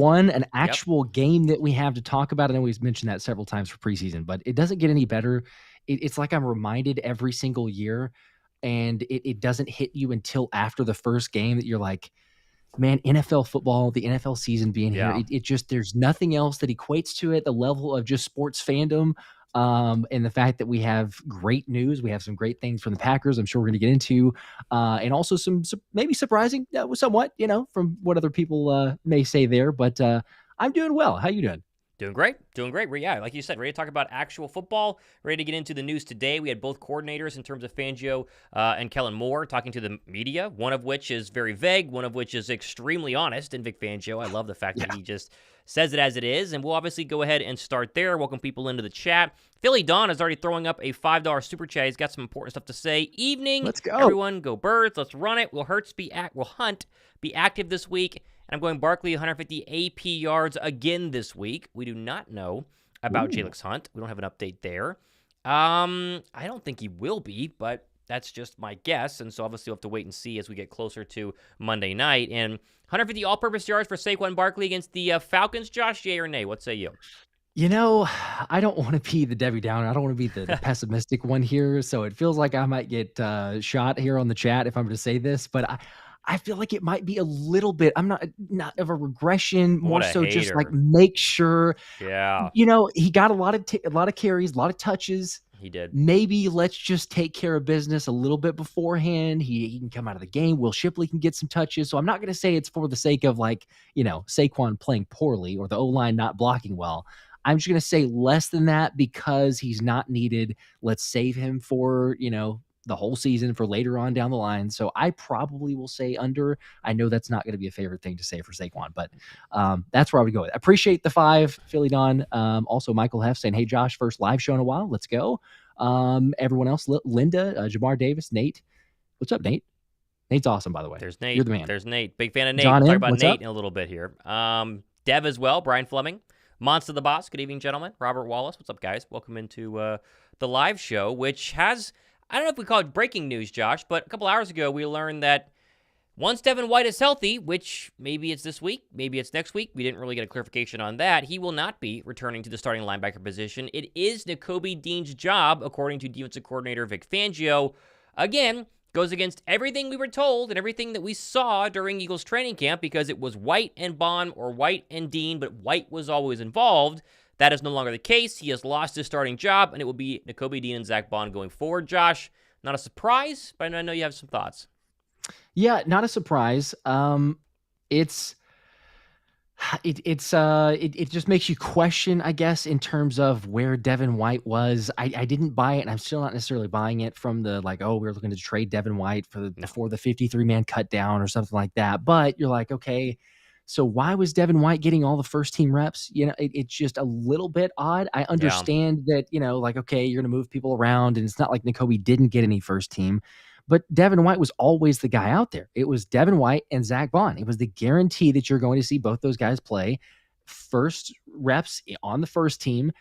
an Yep. actual game that we have to talk about. I know we've mentioned that several times for preseason, but it doesn't get any better. It's like I'm reminded every single year, and it doesn't hit you until after the first game that you're like, man, NFL football, the NFL season being here, Yeah. it just there's nothing else that equates to it. The level of just sports fandom, and the fact that we have great news, we have some great things from the Packers. I'm sure we're going to get into, and also some maybe surprising, somewhat, from what other people may say there. But I'm doing well. How you doing? Doing great. Doing great. Yeah, like you said, ready to talk about actual football, ready to get into the news today. We had both coordinators in terms of Fangio and Kellen Moore talking to the media, one of which is very vague, one of which is extremely honest in Vic Fangio. I love the fact that he just says it as it is, and we'll obviously go ahead and start there. Welcome people into the chat. Philly Don is already throwing up a $5 super chat. He's got some important stuff to say. Evening, Let's go. everyone, go Birds. Let's run it. Will Hunt be active this week? And I'm going Barkley 150 AP yards again this week. We do not know about Jalix Hunt. We don't have an update there. I don't think he will be, but that's just my guess. And so obviously we'll have to wait and see as we get closer to Monday night. And 150 all-purpose yards for Saquon Barkley against the Falcons. Josh, yay or nay? What say you? I don't want to be the Debbie Downer. I don't want to be the pessimistic one here. So it feels like I might get shot here on the chat if I'm going to say this, but I feel like it might be a little bit. I'm not of a regression, more so just like make sure. Yeah, he got a lot of carries, a lot of touches. He did. Maybe let's just take care of business a little bit beforehand. He can come out of the game. Will Shipley can get some touches. So I'm not going to say it's for the sake of Saquon playing poorly or the O-line not blocking well. I'm just going to say less than that because he's not needed. Let's save him for, the whole season for later on down the line. So I probably will say under. I know that's not going to be a favorite thing to say for Saquon, but that's where I would go with it. Appreciate the 5, Philly Don. Also, Michael Heff saying, hey, Josh, first live show in a while. Let's go. Everyone else, Linda, Jamar Davis, Nate. What's up, Nate? Nate's awesome, by the way. There's Nate. You're the man. There's Nate. Big fan of Nate. John We'll talk M, about what's Nate up? in a little bit here. Dev as well. Brian Fleming. Monster the Boss. Good evening, gentlemen. Robert Wallace. What's up, guys? Welcome into the live show, which has, I don't know if we call it breaking news, Josh, but a couple hours ago we learned that once Devin White is healthy, which maybe it's this week, maybe it's next week, we didn't really get a clarification on that, he will not be returning to the starting linebacker position. It is Nakobe Dean's job, according to defensive coordinator Vic Fangio. Again, goes against everything we were told and everything that we saw during Eagles training camp because it was White and Baun or White and Dean, but White was always involved. That is no longer the case. He has lost his starting job, and it will be Nakobe Dean and Zack Baun going forward. Josh, not a surprise, but I know you have some thoughts. Yeah, not a surprise. It just makes you question, I guess, in terms of where Devin White was. I didn't buy it, and I'm still not necessarily buying it from the we're looking to trade Devin White before the 53-man cut down or something like that. But you're like, okay, so why was Devin White getting all the first team reps? It's just a little bit odd. I understand that, okay, you're going to move people around, and it's not like Nakobe didn't get any first team. But Devin White was always the guy out there. It was Devin White and Zack Baun. It was the guarantee that you're going to see both those guys play first reps on the first team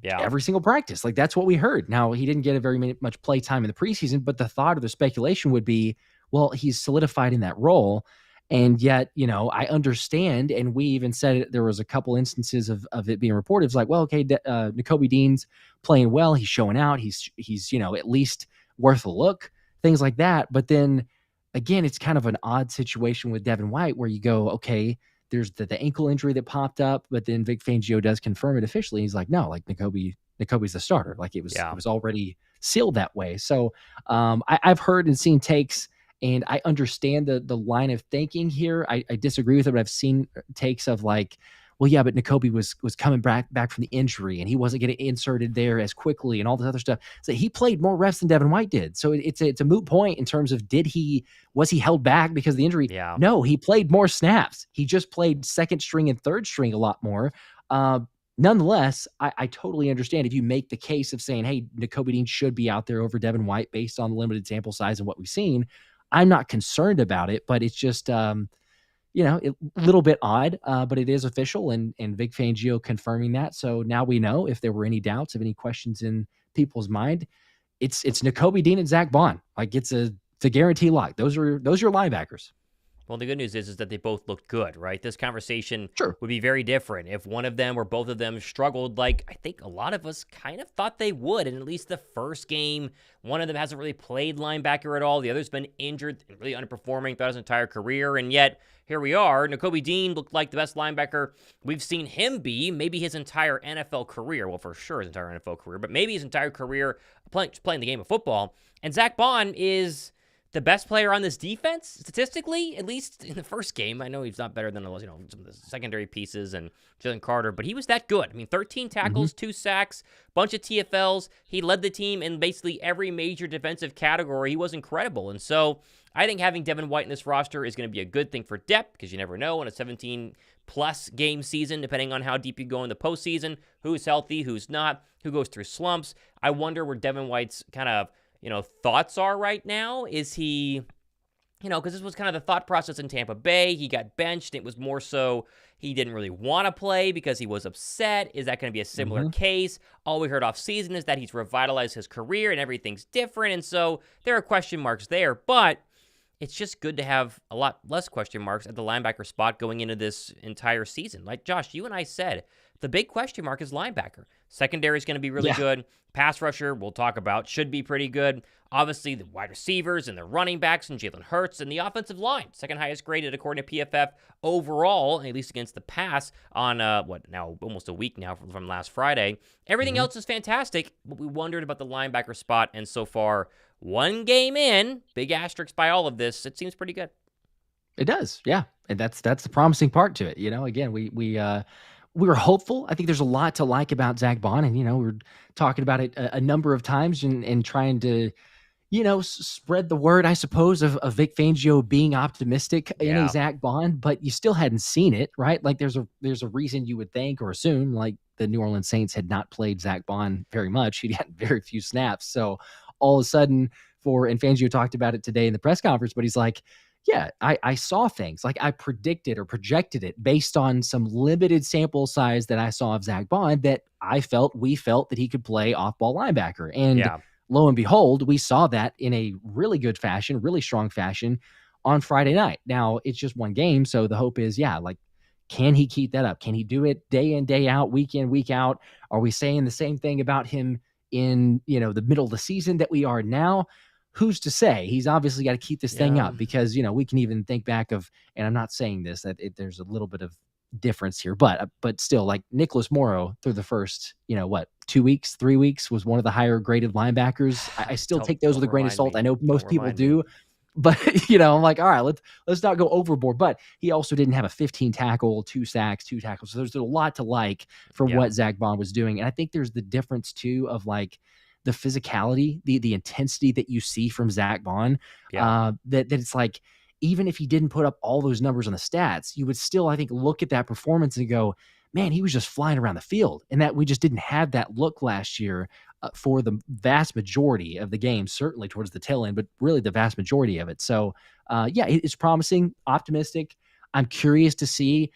every single practice. That's what we heard. Now, he didn't get much play time in the preseason, but the thought or the speculation would be, well, he's solidified in that role. And yet, I understand, and we even said it, there was a couple instances of it being reported. It's like, well, okay, Nakobe Dean's playing well. He's showing out. He's at least worth a look. Things like that. But then again, it's kind of an odd situation with Devin White where you go, okay, there's the ankle injury that popped up, but then Vic Fangio does confirm it officially. He's like, no, Nakobe's the starter. It was already sealed that way. So I've heard and seen takes, and I understand the line of thinking here. I disagree with it, but I've seen takes of well, yeah, but Nakobe was coming back from the injury, and he wasn't getting inserted there as quickly, and all this other stuff. So he played more reps than Devin White did. So it's a moot point in terms of was he held back because of the injury? Yeah. No, he played more snaps. He just played second string and third string a lot more. Nonetheless, I totally understand if you make the case of saying, hey, Nakobe Dean should be out there over Devin White based on the limited sample size and what we've seen. I'm not concerned about it, but it's just a little bit odd, but it is official, and Vic Fangio confirming that. So now we know if there were any doubts, of any questions in people's mind, it's Nakobe Dean and Zack Baun. It's a guarantee lock. Those are your linebackers. Well, the good news is that they both looked good, right? This conversation Sure. would be very different if one of them or both of them struggled like I think a lot of us kind of thought they would. In at least the first game, one of them hasn't really played linebacker at all. The other's been injured and really underperforming throughout his entire career. And yet, here we are. Nakobe Dean looked like the best linebacker we've seen him be, maybe his entire NFL career. Well, for sure his entire NFL career, but maybe his entire career playing the game of football. And Zack Baun is the best player on this defense, statistically, at least in the first game. I know he's not better than some of the secondary pieces and Jalen Carter, but he was that good. I mean, 13 tackles, 2 sacks, bunch of TFLs. He led the team in basically every major defensive category. He was incredible. And so I think having Devin White in this roster is going to be a good thing for depth because you never know in a 17-plus game season, depending on how deep you go in the postseason, who's healthy, who's not, who goes through slumps. I wonder where Devin White's kind of thoughts are right now. Is he, because this was kind of the thought process in Tampa Bay. He got benched. It was more so he didn't really want to play because he was upset. Is that going to be a similar case? All we heard off season is that he's revitalized his career and everything's different. And so there are question marks there, but it's just good to have a lot less question marks at the linebacker spot going into this entire season. Like Josh, you and I said, the big question mark is linebacker. Secondary is going to be really good. Pass rusher, we'll talk about, should be pretty good. Obviously, the wide receivers and the running backs and Jalen Hurts and the offensive line, second highest graded according to PFF overall, at least against the pass on, almost a week now from last Friday. Everything else is fantastic, but we wondered about the linebacker spot, and so far, one game in, big asterisk by all of this, it seems pretty good. It does, yeah. And that's the promising part to it. Again, we were hopeful. I think there's a lot to like about Zack Baun, and we were talking about it a number of times and trying to, spread the word, I suppose, of Vic Fangio being optimistic in a Zack Baun, but you still hadn't seen it, right? Like there's a reason you would think or assume like the New Orleans Saints had not played Zack Baun very much. He had very few snaps, so all of a sudden, and Fangio talked about it today in the press conference, but he's like, yeah, I saw things like I predicted or projected it based on some limited sample size that I saw of Zack Baun that we felt that he could play off-ball linebacker. And lo and behold, we saw that in a really good fashion, really strong fashion on Friday night. Now, it's just one game, so the hope is, can he keep that up? Can he do it day in, day out, week in, week out? Are we saying the same thing about him in, the middle of the season that we are now? Who's to say? He's obviously got to keep this thing up because, we can even think back of, and I'm not saying this, that there's a little bit of difference here, but still, like Nicholas Morrow through the first, 2 weeks, 3 weeks was one of the higher graded linebackers. I still take those with a grain of salt. I know most people do, but I'm like, all right, let's not go overboard. But he also didn't have a 15 tackle, 2 sacks, 2 tackles. So there's a lot to like for what Zack Baun was doing. And I think there's the difference too of like, the physicality, the intensity that you see from Zack Baun, that it's like, even if he didn't put up all those numbers on the stats, you would still, I think, look at that performance and go, man, he was just flying around the field. And that we just didn't have that look last year for the vast majority of the game, certainly towards the tail end, but really the vast majority of it. So, it's promising, optimistic. I'm curious to see,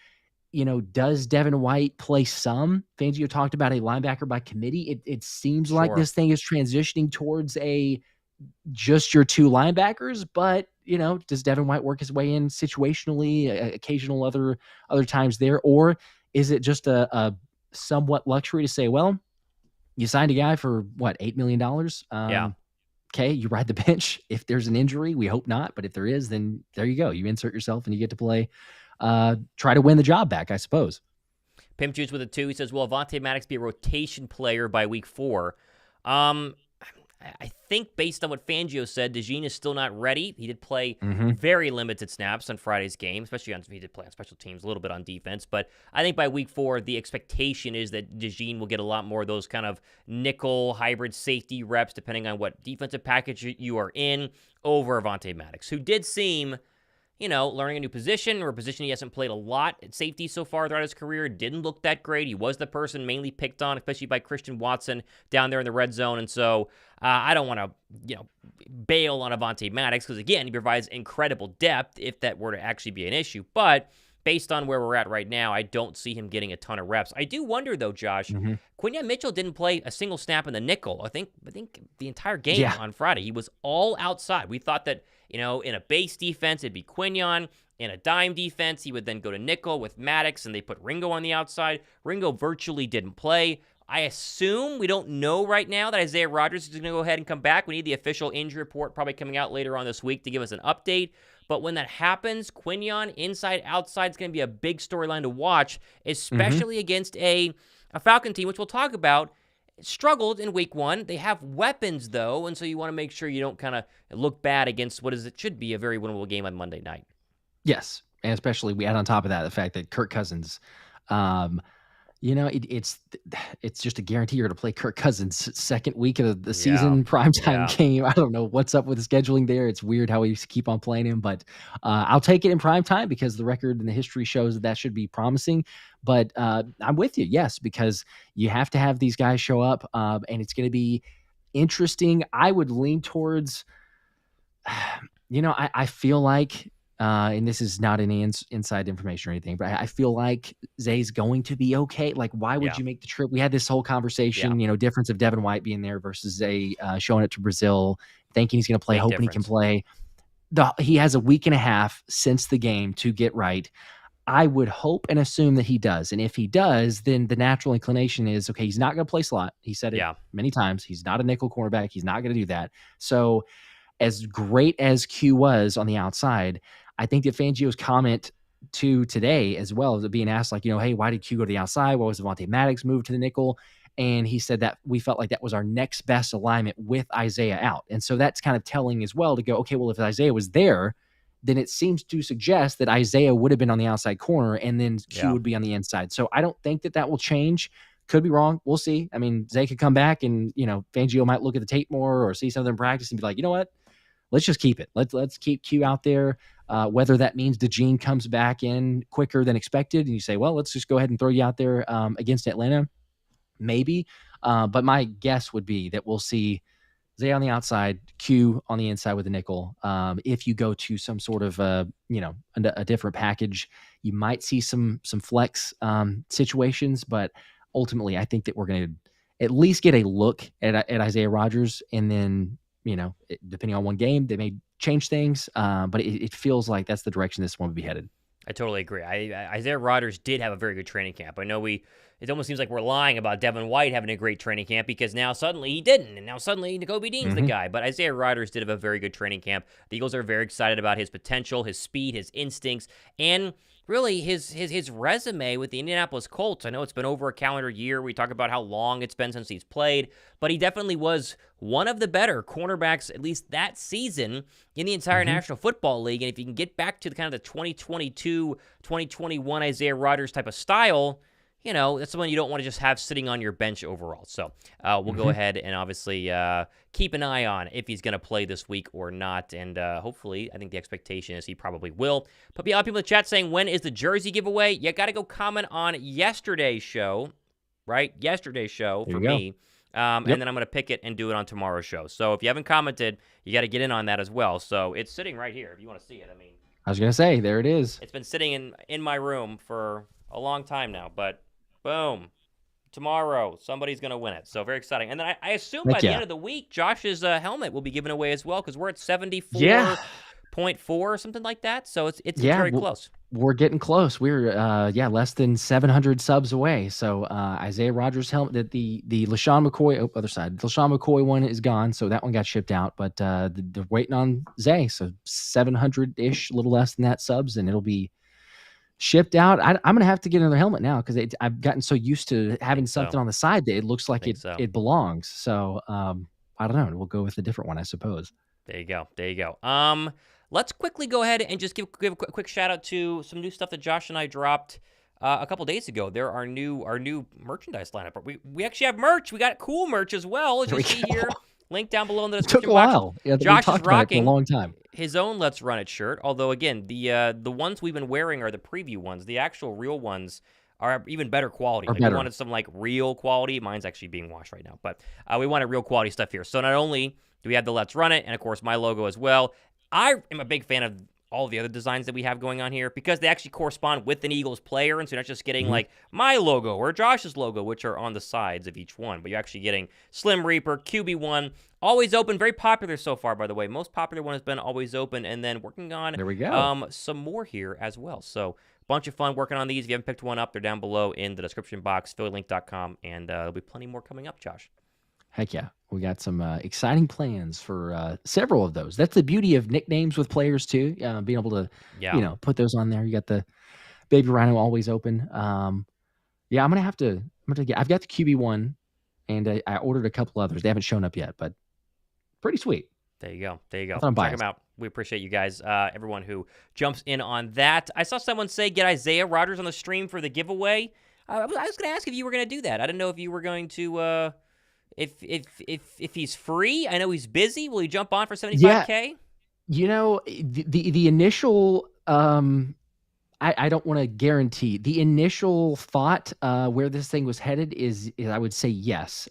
does Devin White play some? Fangio talked about a linebacker by committee. It seems like this thing is transitioning towards just your 2 linebackers, but does Devin White work his way in situationally, occasional other times there, or is it just a somewhat luxury to say, well, you signed a guy for what, $8 million? Okay, you ride the bench. If there's an injury, we hope not, but if there is, then there you go. You insert yourself and you get to play. Try to win the job back, I suppose. Pimp Juice with a 2. He says, will Avonte Maddox be a rotation player by week 4? I think based on what Fangio said, DeJean is still not ready. He did play very limited snaps on Friday's game, he did play on special teams, a little bit on defense. But I think by week 4, the expectation is that DeJean will get a lot more of those kind of nickel hybrid safety reps, depending on what defensive package you are in, over Avonte Maddox, who did seem, learning a new position or a position he hasn't played a lot at safety so far throughout his career. Didn't look that great. He was the person mainly picked on, especially by Christian Watson down there in the red zone. And so I don't want to, bail on Avonte Maddox because, again, he provides incredible depth if that were to actually be an issue. But based on where we're at right now, I don't see him getting a ton of reps. I do wonder, though, Josh, Quinyon Mitchell didn't play a single snap in the nickel. I think the entire game on Friday. He was all outside. We thought that, in a base defense, it'd be Quinyon. in a dime defense. He would then go to nickel with Maddox, and they put Ringo on the outside. Ringo virtually didn't play. I assume, we don't know right now, that Isaiah Rodgers is going to go ahead and come back. We need the official injury report probably coming out later on this week to give us an update. But when that happens, Quinyon, inside, outside, is going to be a big storyline to watch, especially against a Falcon team, which we'll talk about, struggled in week 1. They have weapons, though, and so you want to make sure you don't kind of look bad against what it should be a very winnable game on Monday night. Yes, and especially we add on top of that the fact that Kirk Cousins, it's just a guarantee you're to play Kirk Cousins second week of the season primetime game. I don't know what's up with the scheduling there. It's weird how we keep on playing him, but I'll take it in primetime because the record and the history shows that should be promising. But I'm with you, yes, because you have to have these guys show up, and it's going to be interesting. I would lean towards, I feel like, and this is not any inside information or anything, but I feel like Zay's going to be okay. Like, why would you make the trip? We had this whole conversation, difference of Devin White being there versus Zay showing it to Brazil, thinking he's going to play, hoping he can play. He has a week and a half since the game to get right. I would hope and assume that he does. And if he does, then the natural inclination is, okay, he's not going to play slot. He said it many times. He's not a nickel cornerback. He's not going to do that. So as great as Q was on the outside, I think that Fangio's comment to today as well as being asked, like, hey, why did Q go to the outside? Why was Devontae Maddox moved to the nickel? And he said that we felt like that was our next best alignment with Isaiah out. And so that's kind of telling as well to go, okay, well, if Isaiah was there, then it seems to suggest that Isaiah would have been on the outside corner and then Q would be on the inside. So I don't think that will change. Could be wrong. We'll see. I mean, Zay could come back and, Fangio might look at the tape more or see something in practice and be like, you know what? Let's just keep it. Let's keep Q out there. Whether that means DeJean comes back in quicker than expected and you say, well, let's just go ahead and throw you out there against Atlanta. Maybe. But my guess would be that we'll see Zay on the outside, Q on the inside with a nickel. If you go to some sort of, a different package, you might see some flex situations. But ultimately, I think that we're going to at least get a look at Isaiah Rodgers. And then, depending on one game, they may change things. But it feels like that's the direction this one would be headed. I totally agree. Isaiah Rodgers did have a very good training camp. I know it almost seems like we're lying about Devin White having a great training camp because now suddenly he didn't, and now suddenly Nakobe Dean's the guy. But Isaiah Rodgers did have a very good training camp. The Eagles are very excited about his potential, his speed, his instincts, and really his resume with the Indianapolis Colts. I know it's been over a calendar year. We talk about how long it's been since he's played, but he definitely was one of the better cornerbacks, at least that season, in the entire National Football League. And if you can get back to the kind of the 2022, 2021 Isaiah Rodgers type of style, that's someone you don't want to just have sitting on your bench overall. So we'll go ahead and obviously keep an eye on if he's going to play this week or not. And hopefully, I think the expectation is he probably will. But a lot of people in the chat saying, when is the jersey giveaway? You got to go comment on yesterday's show, right? Yesterday's show for me. And then I'm going to pick it and do it on tomorrow's show. So if you haven't commented, you got to get in on that as well. So it's sitting right here if you want to see it. I was going to say, there it is. It's been sitting in my room for a long time now, but boom. Tomorrow, somebody's going to win it. So very exciting. And then I assume by the end of the week, Josh's helmet will be given away as well because we're at 74.4 or something like that. So it's very close. We're getting close. We're less than 700 subs away. So Isaiah Rodgers helmet, the LaShawn McCoy other side, the LaShawn McCoy one is gone, so that one got shipped out. But they're waiting on Zay, so 700-ish, a little less than that subs, and it'll be shipped out. I'm gonna have to get another helmet now because I've gotten so used to having something on the side that it looks like it belongs. So I don't know. We'll go with a different one, I suppose. There you go. Let's quickly go ahead and just give a quick shout out to some new stuff that Josh and I dropped a couple days ago. There are our new merchandise lineup. We actually have merch. We got cool merch as well, as you see here. Link down below in the description box. Took a while. Yeah, Josh is rocking for a long time. His own Let's Run It shirt. Although again, the ones we've been wearing are the preview ones. The actual real ones are even better quality. We wanted some real quality. Mine's actually being washed right now, but we wanted real quality stuff here. So not only do we have the Let's Run It, and of course my logo as well. I am a big fan of all the other designs that we have going on here, because they actually correspond with an Eagles player, and so you're not just getting like my logo or Josh's logo, which are on the sides of each one, but you're actually getting Slim Reaper, QB1, Always Open, very popular so far, by the way. Most popular one has been Always Open, and then working on there we go. Some more here as well. So bunch of fun working on these. If you haven't picked one up, they're down below in the description box, phillylink.com, and there'll be plenty more coming up, Josh. Heck yeah. We got some exciting plans for several of those. That's the beauty of nicknames with players too. Being able to, put those on there. You got the Baby Rhino Always Open. Yeah, I've got the QB1, and I ordered a couple others. They haven't shown up yet, but pretty sweet. There you go. Check I'm biased. them out. We appreciate you guys, everyone who jumps in on that. I saw someone say get Isaiah Rodgers on the stream for the giveaway. I was going to ask if you were going to do that. I didn't know if you were going to, if he's free. I know he's busy. Will he jump on for $75K? Yeah, the initial, I don't want to guarantee. The initial thought where this thing was headed is I would say yes.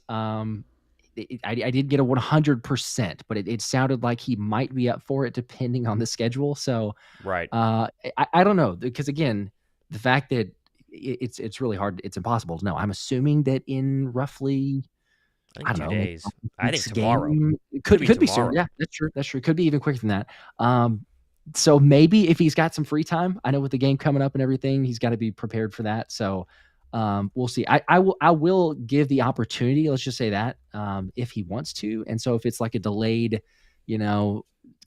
I did get a 100%, but it sounded like he might be up for it depending on the schedule. So, right. I don't know, because again, the fact that it's really hard, it's impossible to know. I'm assuming that in roughly, I don't know, 2 days. I think tomorrow. Could be soon. Yeah, that's true. Could be even quicker than that. So maybe if he's got some free time, I know with the game coming up and everything, he's got to be prepared for that. So we'll see. I will give the opportunity. Let's just say that if he wants to. And so if it's like a delayed,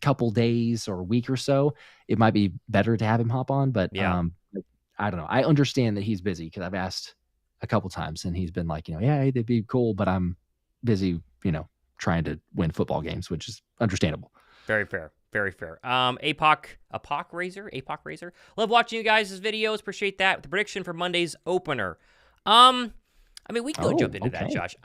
couple days or a week or so, it might be better to have him hop on. But I don't know. I understand that he's busy because I've asked a couple times and he's been like, yeah, it'd be cool, but I'm busy, trying to win football games, which is understandable. Very fair. APOC Razor. Love watching you guys' videos. Appreciate that. The prediction for Monday's opener. We can go jump into that, Josh.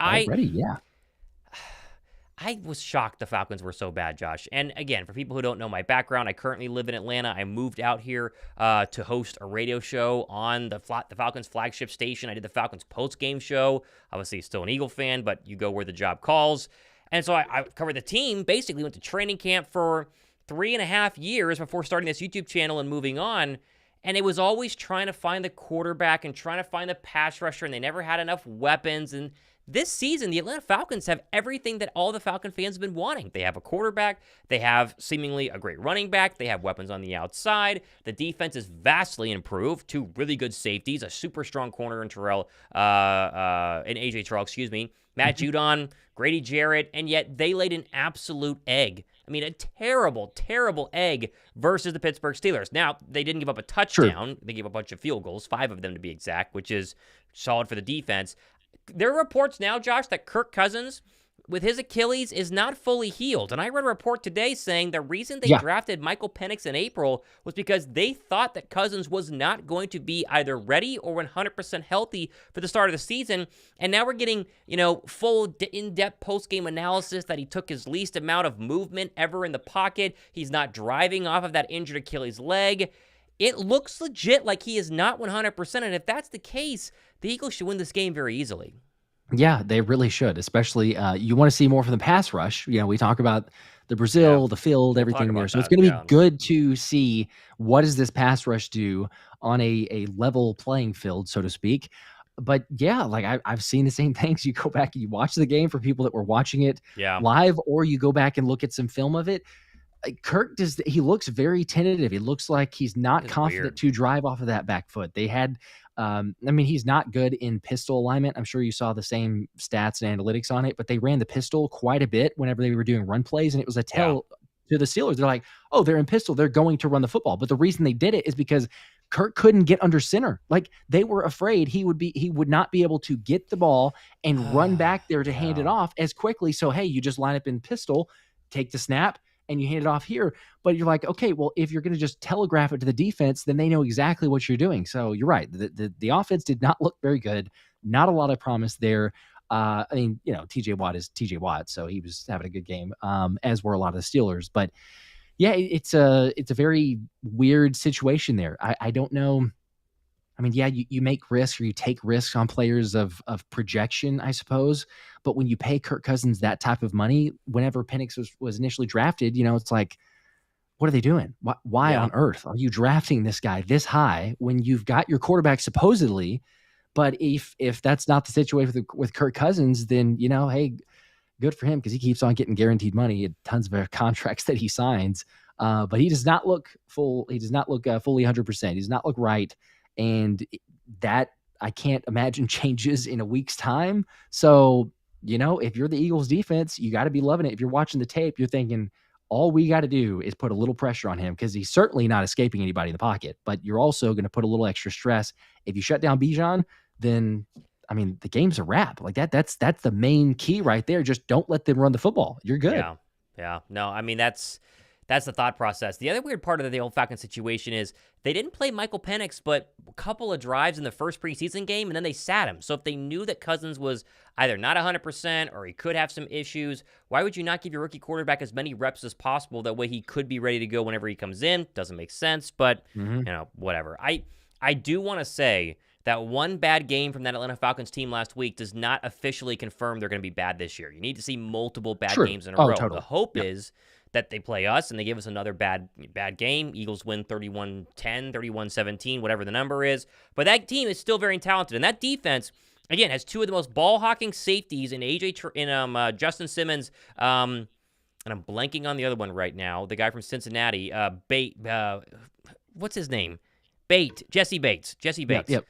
I was shocked the Falcons were so bad, Josh. And again, for people who don't know my background, I currently live in Atlanta. I moved out here to host a radio show on the Falcons flagship station. I did the Falcons post-game show. Obviously, still an Eagle fan, but you go where the job calls. And so I covered the team, basically went to training camp for 3.5 years before starting this YouTube channel and moving on. And it was always trying to find the quarterback and trying to find the pass rusher, and they never had enough weapons. And this season, the Atlanta Falcons have everything that all the Falcon fans have been wanting. They have a quarterback. They have seemingly a great running back. They have weapons on the outside. The defense is vastly improved. 2 really good safeties, a super strong corner in AJ Terrell, Matt Judon, Grady Jarrett, and yet they laid an absolute egg. A terrible, terrible egg versus the Pittsburgh Steelers. Now, they didn't give up a touchdown. Sure. They gave a bunch of field goals, 5 of them to be exact, which is solid for the defense. There are reports now, Josh, that Kirk Cousins, with his Achilles, is not fully healed. And I read a report today saying the reason they drafted Michael Penix in April was because they thought that Cousins was not going to be either ready or 100% healthy for the start of the season. And now we're getting, full in-depth post-game analysis that he took his least amount of movement ever in the pocket. He's not driving off of that injured Achilles leg. It looks legit like he is not 100%. And if that's the case, the Eagles should win this game very easily. Yeah, they really should, especially you want to see more from the pass rush. We talk about the Brazil, the field, everything there. So it's going to be good to see what does this pass rush do on a level playing field, so to speak. But yeah, like I've seen the same things. You go back and you watch the game for people that were watching it live, or you go back and look at some film of it. Kirk he looks very tentative. He looks like he's not confident to drive off of that back foot. They had he's not good in pistol alignment. I'm sure you saw the same stats and analytics on it, but they ran the pistol quite a bit whenever they were doing run plays, and it was a tell to the Steelers. They're like, oh, they're in pistol. They're going to run the football. But the reason they did it is because Kirk couldn't get under center. Like, they were afraid he would not be able to get the ball and run back there to hand it off as quickly. So, hey, you just line up in pistol, take the snap, and you hand it off here. But you're like, okay, well, if you're going to just telegraph it to the defense, then they know exactly what you're doing. So you're right. The offense did not look very good. Not a lot of promise there. TJ Watt is TJ Watt, so he was having a good game, as were a lot of the Steelers. But yeah, it's a very weird situation there. I don't know. You make risks, or you take risks on players of projection, I suppose. But when you pay Kirk Cousins that type of money, whenever Penix was initially drafted, it's like, what are they doing? Why Yeah. on earth are you drafting this guy this high when you've got your quarterback supposedly? But if that's not the situation with Kirk Cousins, then, hey, good for him because he keeps on getting guaranteed money and tons of contracts that he signs. But he does not look full. He does not look fully 100%. He does not look right. And that I can't imagine changes in a week's time. So, if you're the Eagles defense, you got to be loving it. If you're watching the tape, you're thinking, all we got to do is put a little pressure on him because he's certainly not escaping anybody in the pocket. But you're also going to put a little extra stress. If you shut down Bijan, then the game's a wrap. Like that's the main key right there. Just don't let them run the football. You're good. Yeah. Yeah. No, that's the thought process. The other weird part of the old Falcons situation is they didn't play Michael Penix, but a couple of drives in the first preseason game, and then they sat him. So if they knew that Cousins was either not 100% or he could have some issues, why would you not give your rookie quarterback as many reps as possible? That way he could be ready to go whenever he comes in. Doesn't make sense, but whatever. I do want to say that one bad game from that Atlanta Falcons team last week does not officially confirm they're going to be bad this year. You need to see multiple bad games in a row. Totally. The hope is that they play us and they give us another bad game. Eagles win 31-10, 31-17, whatever the number is. But that team is still very talented. And that defense, again, has two of the most ball-hawking safeties in Justin Simmons, and I'm blanking on the other one right now, the guy from Cincinnati, what's his name? Jesse Bates. Yep.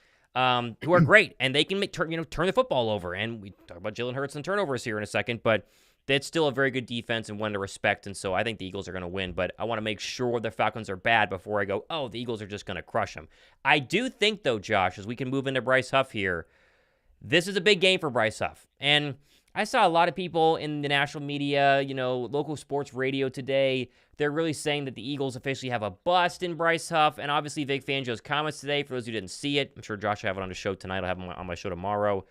Who are great, and they can turn the football over. And we talk about Jalen Hurts and turnovers here in a second, but that's still a very good defense and one to respect. And so I think the Eagles are going to win, but I want to make sure the Falcons are bad before I go, oh, the Eagles are just going to crush them. I do think, though, Josh, as we can move into Bryce Huff here, this is a big game for Bryce Huff. And I saw a lot of people in the national media, local sports radio today. They're really saying that the Eagles officially have a bust in Bryce Huff. And obviously, Vic Fangio's comments today, for those who didn't see it, I'm sure Josh will have it on the show tonight. I'll have him on my show tomorrow.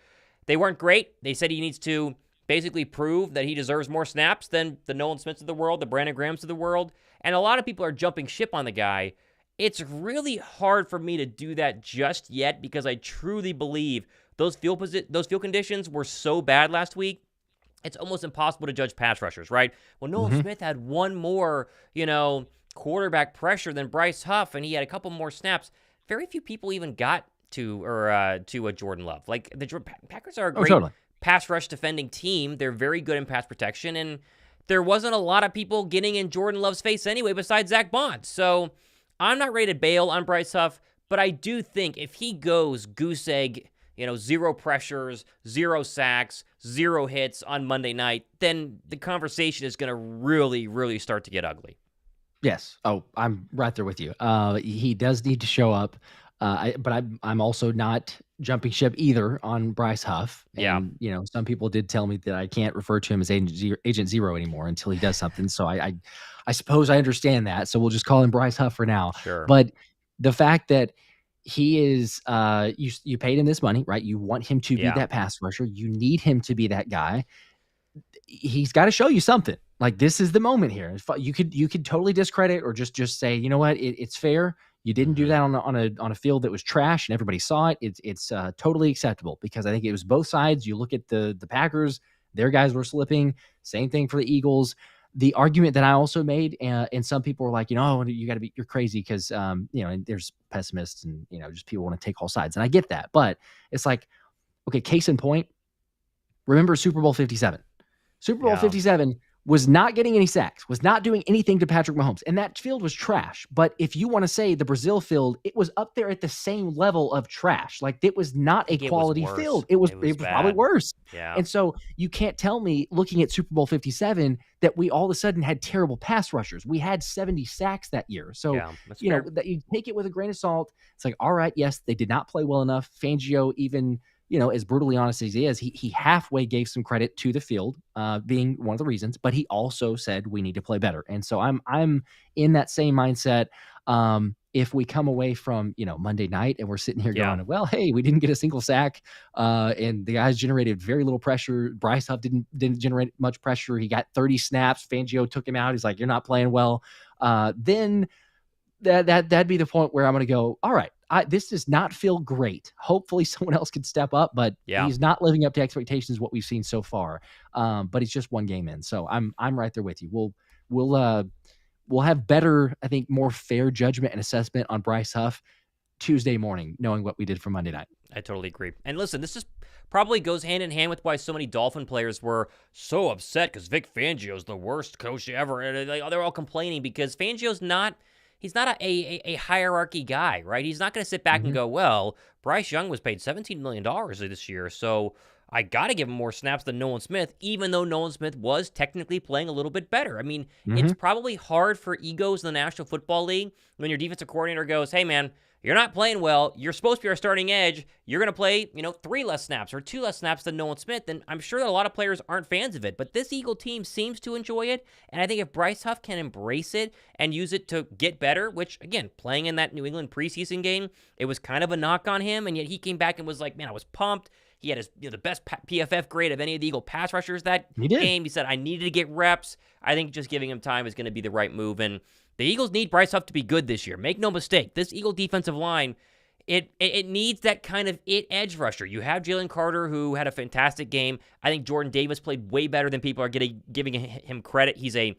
They weren't great. They said he needs to basically prove that he deserves more snaps than the Nolan Smiths of the world, the Brandon Grahams of the world. And a lot of people are jumping ship on the guy. It's really hard for me to do that just yet because I truly believe those field conditions were so bad last week. It's almost impossible to judge pass rushers, right? Well, Nolan Smith had one more, quarterback pressure than Bryce Huff, and he had a couple more snaps. Very few people even got to a Jordan Love. Like the Packers are a great pass rush defending team. They're very good in pass protection, and there wasn't a lot of people getting in Jordan Love's face anyway besides Zack Baun. So I'm not ready to bail on Bryce Huff, but I do think if he goes goose egg, 0 pressures, 0 sacks, 0 hits on Monday night, then the conversation is going to really, really start to get ugly. Yes. Oh, I'm right there with you. He does need to show up. But I'm also not jumping ship either on Bryce Huff. And, some people did tell me that I can't refer to him as Agent Zero anymore until he does something. So I suppose I understand that. So we'll just call him Bryce Huff for now. Sure. But the fact that he is, you paid him this money, right? You want him to be that pass rusher. You need him to be that guy. He's got to show you something. Like, this is the moment here. You could totally discredit or just say, you know what, it's fair. You didn't do that on a field that was trash and everybody saw it. It's totally acceptable because I think it was both sides. You look at the Packers, their guys were slipping. Same thing for the Eagles. The argument that I also made, and some people were like, you're crazy because, and there's pessimists and, just people want to take all sides. And I get that. But it's like, okay, case in point, remember Super Bowl 57. Super Bowl 57 was not getting any sacks, was not doing anything to Patrick Mahomes. And that field was trash. But if you want to say the Brazil field, it was up there at the same level of trash. Like, it was not a quality field. It was probably worse. Yeah. And so you can't tell me, looking at Super Bowl 57, that we all of a sudden had terrible pass rushers. We had 70 sacks that year. So, that you take it with a grain of salt. It's like, all right, yes, they did not play well enough. Fangio, even as brutally honest as he is, he halfway gave some credit to the field, being one of the reasons, but he also said we need to play better. And so I'm in that same mindset. If we come away from, Monday night and we're sitting here going, well, hey, we didn't get a single sack, and the guys generated very little pressure. Bryce Huff didn't generate much pressure. He got 30 snaps. Fangio took him out. He's like, you're not playing well. Then that'd be the point where I'm going to go, all right, this does not feel great. Hopefully someone else can step up, but he's not living up to expectations, what we've seen so far. But he's just one game in. So I'm right there with you. We'll we'll have better, I think, more fair judgment and assessment on Bryce Huff Tuesday morning, knowing what we did for Monday night. I totally agree. And listen, this just probably goes hand in hand with why so many Dolphin players were so upset because Vic Fangio's the worst coach ever. And they're all complaining because Fangio's not. He's not a hierarchy guy, right? He's not going to sit back and go, well, Bryce Young was paid $17 million this year, so I got to give him more snaps than Nolan Smith, even though Nolan Smith was technically playing a little bit better. I mean, it's probably hard for egos in the National Football League when your defensive coordinator goes, hey, man, you're not playing well. You're supposed to be our starting edge. You're going to play, 3 less snaps or 2 less snaps than Nolan Smith. And I'm sure that a lot of players aren't fans of it. But this Eagle team seems to enjoy it. And I think if Bryce Huff can embrace it and use it to get better, which, again, playing in that New England preseason game, it was kind of a knock on him. And yet he came back and was like, man, I was pumped. He had his the best PFF grade of any of the Eagle pass rushers that game. He said, I needed to get reps. I think just giving him time is going to be the right move. And the Eagles need Bryce Huff to be good this year. Make no mistake. This Eagle defensive line, it needs that kind of edge rusher. You have Jalen Carter, who had a fantastic game. I think Jordan Davis played way better than people are giving him credit. He's a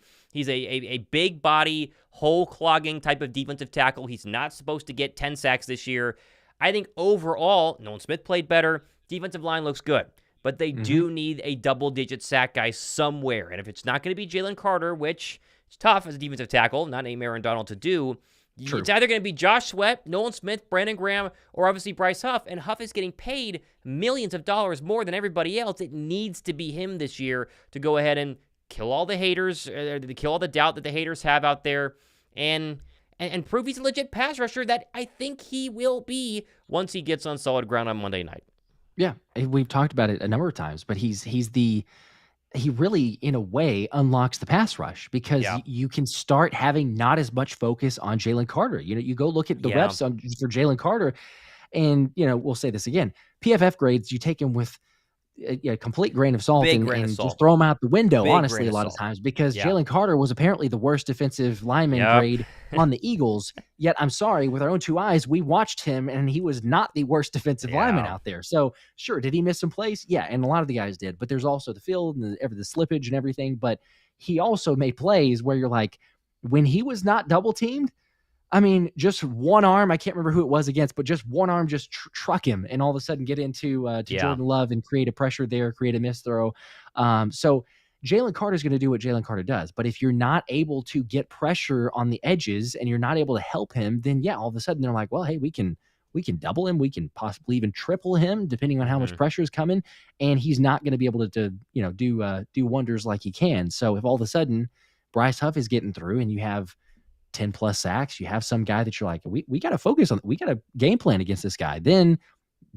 big body, hole clogging type of defensive tackle. He's not supposed to get 10 sacks this year. I think overall, Nolan Smith played better. Defensive line looks good. But they do need a double-digit sack guy somewhere. And if it's not going to be Jalen Carter, which it's tough as a defensive tackle, not named Aaron Donald to do. True. It's either going to be Josh Sweat, Nolan Smith, Brandon Graham, or obviously Bryce Huff, and Huff is getting paid millions of dollars more than everybody else. It needs to be him this year to go ahead and kill all the haters, to kill all the doubt that the haters have out there, and prove he's a legit pass rusher that I think he will be once he gets on solid ground on Monday night. Yeah, we've talked about it a number of times, but he really, in a way, unlocks the pass rush because you can start having not as much focus on Jalen Carter. You go look at the reps for Jalen Carter, and we'll say this again: PFF grades you take them with a complete grain of salt and just throw them out the window. Honestly, a lot of times because Jalen Carter was apparently the worst defensive lineman grade on the Eagles. Yet, I'm sorry, with our own 2 eyes, we watched him and he was not the worst defensive lineman out there. So, sure, did he miss some plays? Yeah, and a lot of the guys did. But there's also the field and the slippage and everything. But he also made plays where you're like, when he was not double teamed, I mean, just one arm, I can't remember who it was against, but just one arm just truck him and all of a sudden get into Jordan Love and create a pressure there, create a miss throw. So Jalen Carter is going to do what Jalen Carter does. But if you're not able to get pressure on the edges and you're not able to help him, then all of a sudden they're like, well, hey, we can double him. We can possibly even triple him depending on how much pressure is coming. And he's not going to be able to do wonders like he can. So if all of a sudden Bryce Huff is getting through and you have 10 plus sacks, you have some guy that you're like, we got to focus on, we got a game plan against this guy. Then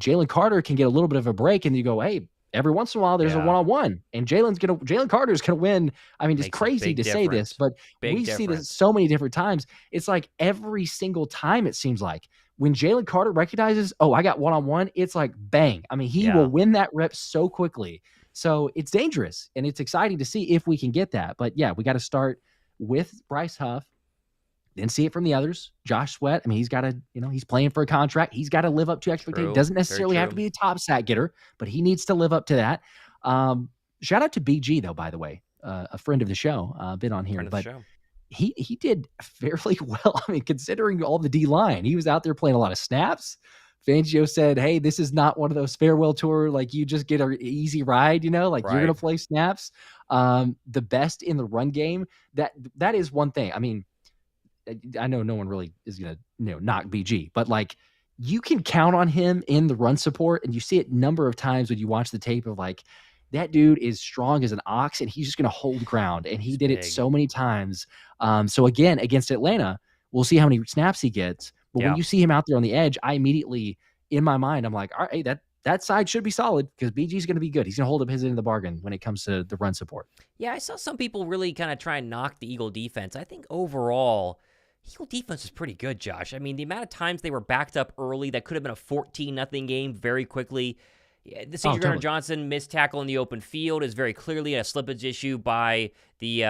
Jalen Carter can get a little bit of a break and you go, hey, every once in a while there's a one-on-one and Jalen Carter's going to win. I mean, it's crazy to say this, but we see this so many different times. It's like every single time it seems like when Jalen Carter recognizes, oh, I got one-on-one, it's like bang. I mean, he will win that rep so quickly. So it's dangerous and it's exciting to see if we can get that. But we got to start with Bryce Huff, then see it from the others. Josh Sweat, I mean, he's got to, he's playing for a contract. He's got to live up to expectations. Doesn't necessarily have to be a top sack getter, but he needs to live up to that. Shout out to BG, though, by the way, a friend of the show, been on here. But he did fairly well. I mean, considering all the D-line, he was out there playing a lot of snaps. Fangio said, hey, this is not one of those farewell tour, like you just get an easy ride, you're going to play snaps. The best in the run game, that is one thing. I mean, I know no one really is going to, knock BG, but like you can count on him in the run support. And you see it a number of times when you watch the tape of like, that dude is strong as an ox and he's just going to hold ground. And he did it so many times. So again, against Atlanta, we'll see how many snaps he gets. But when you see him out there on the edge, I immediately, in my mind, I'm like, all right, that side should be solid because BG's going to be good. He's going to hold up his end of the bargain when it comes to the run support. Yeah, I saw some people really kind of try and knock the Eagle defense. I think overall, Eagle defense is pretty good, Josh. I mean, the amount of times they were backed up early, that could have been a 14-0 game very quickly. The Cedric Gardner-Johnson missed tackle in the open field is very clearly a slippage issue by the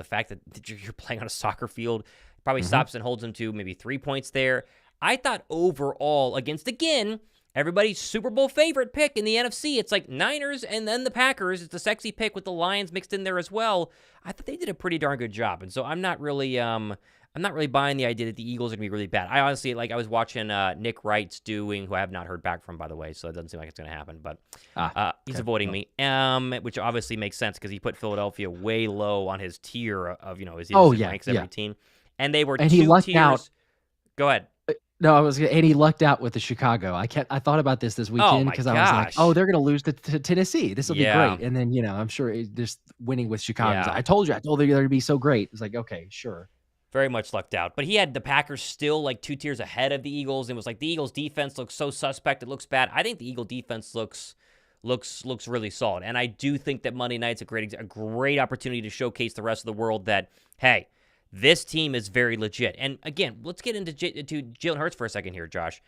fact that you're playing on a soccer field. Probably stops and holds them to maybe 3 points there. I thought overall against, again, everybody's Super Bowl favorite pick in the NFC. It's like Niners and then the Packers. It's a sexy pick with the Lions mixed in there as well. I thought they did a pretty darn good job, and so I'm not really buying the idea that the Eagles are going to be really bad. I honestly, I was watching Nick Wright's doing, who I have not heard back from, by the way, so it doesn't seem like it's going to happen, but he's avoiding me, which obviously makes sense because he put Philadelphia way low on his tier of, his ranks every team. And they were and two he lucked tiers. Out. Go ahead. No, and he lucked out with the Chicago. I thought about this weekend because I was like, oh, they're going to lose to Tennessee. This will be great. And then, I'm sure just winning with Chicago. Yeah. I told you they're going to be so great. It's like, okay, sure. Very much lucked out. But he had the Packers still like 2 tiers ahead of the Eagles. And it was like the Eagles defense looks so suspect. It looks bad. I think the Eagle defense looks really solid. And I do think that Monday night's a great opportunity to showcase the rest of the world that, hey, this team is very legit. And again, let's get into Jalen Hurts for a second here, Josh.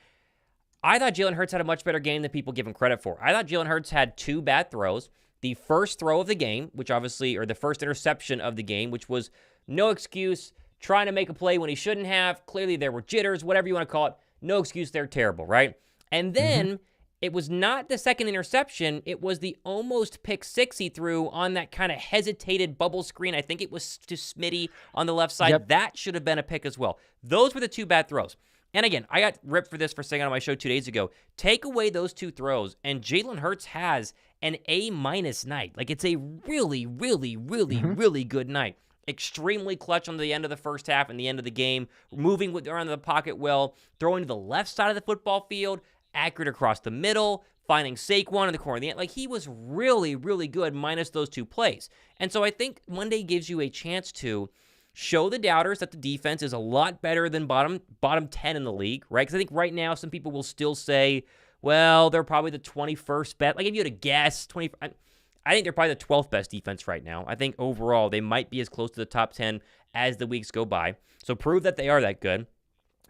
I thought Jalen Hurts had a much better game than people give him credit for. I thought Jalen Hurts had 2 bad throws. The first throw of the game, or the first interception of the game, which was no excuse, trying to make a play when he shouldn't have. Clearly there were jitters, whatever you want to call it. No excuse, they're terrible, right? And then it was not the second interception. It was the almost pick six he threw on that kind of hesitated bubble screen. I think it was to Smitty on the left side. Yep. That should have been a pick as well. Those were the 2 bad throws. And again, I got ripped for this for saying on my show 2 days ago. Take away those 2 throws, and Jalen Hurts has an A- night. Like, it's a really, really, really, really good night. Extremely clutch on the end of the first half and the end of the game, moving around the pocket well, throwing to the left side of the football field, accurate across the middle, finding Saquon in the corner of the end. Like, he was really, really good minus those 2 plays. And so I think Monday gives you a chance to show the doubters that the defense is a lot better than bottom 10 in the league, right? Because I think right now some people will still say, well, they're probably the 21st best. Like, if you had to guess, I think they're probably the 12th best defense right now. I think overall they might be as close to the top 10 as the weeks go by. So prove that they are that good.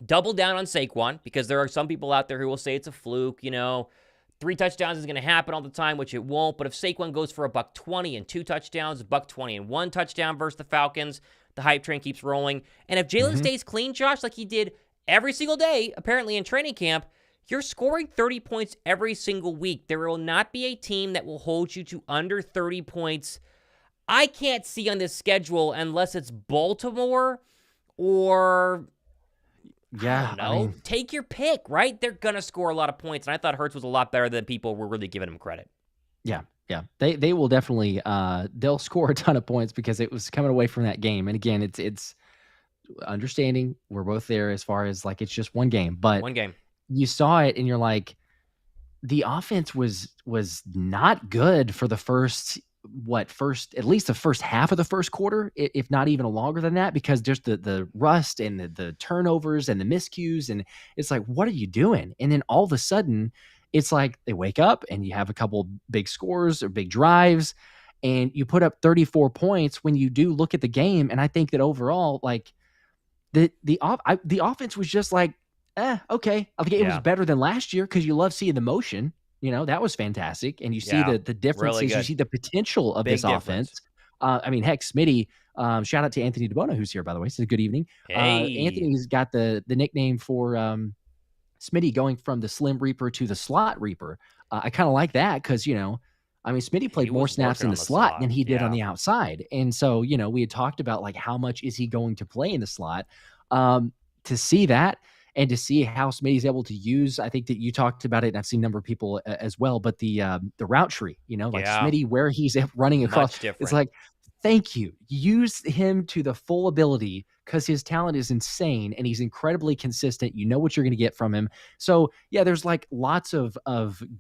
Double down on Saquon, because there are some people out there who will say it's a fluke, 3 touchdowns is going to happen all the time, which it won't. But if Saquon goes for $120 and 2 touchdowns, $120 and 1 touchdown versus the Falcons, the hype train keeps rolling. And if Jalen stays clean, Josh, like he did every single day, apparently in training camp, you're scoring 30 points every single week. There will not be a team that will hold you to under 30 points. I can't see on this schedule unless it's Baltimore or, I don't know. Take your pick, right? They're going to score a lot of points, and I thought Hurts was a lot better than people were really giving him credit. Yeah. They will definitely they'll score a ton of points because it was coming away from that game. And again, it's understanding we're both there as far as like it's just one game, but one game. You saw it and you're like, the offense was not good for the at least the first half of the first quarter, if not even longer than that, because just the rust and the turnovers and the miscues, and it's like, what are you doing? And then all of a sudden it's like they wake up and you have a couple big scores or big drives and you put up 34 points when you do look at the game. And I think that overall, like the offense was just like, okay. I think it was better than last year because you love seeing the motion. That was fantastic. And you see the differences. Really, you see the potential of this offense. Heck, Smitty, shout out to Anthony DeBono, who's here, by the way. So good evening. Hey. Anthony's got the nickname for Smitty going from the Slim Reaper to the Slot Reaper. I kind of like that because, Smitty played more snaps in the slot than he did on the outside. And so, we had talked about like how much is he going to play in the slot. To see that, and to see how Smitty's able to use, I think that you talked about it, and I've seen a number of people as well, but the route tree, Smitty, where he's running across, it's like, thank you. Use him to the full ability because his talent is insane and he's incredibly consistent. You know what you're going to get from him. So, yeah, there's like lots of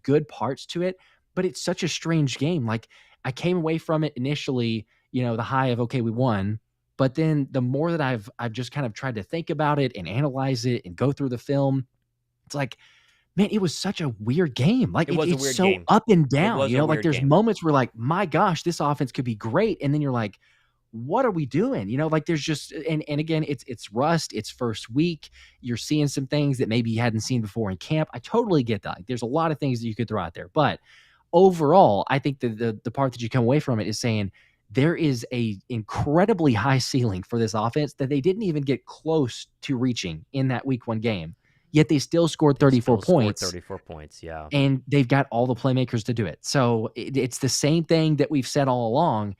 good parts to it, but it's such a strange game. Like, I came away from it initially, the high of, okay, we won. But then the more that I've just kind of tried to think about it and analyze it and go through the film, it's like, man, it was such a weird game. Like it's so game. Up and down, like there's game. Moments where like, my gosh, this offense could be great. And then you're like, what are we doing? Like there's just, and again, it's rust, it's first week. You're seeing some things that maybe you hadn't seen before in camp. I totally get that. Like, there's a lot of things that you could throw out there, but overall, I think the part that you come away from it is saying, there is a incredibly high ceiling for this offense that they didn't even get close to reaching in that week 1 game. yet they still scored 34 points. 34 points, yeah. And they've got all the playmakers to do it. So it's the same thing that we've said all along.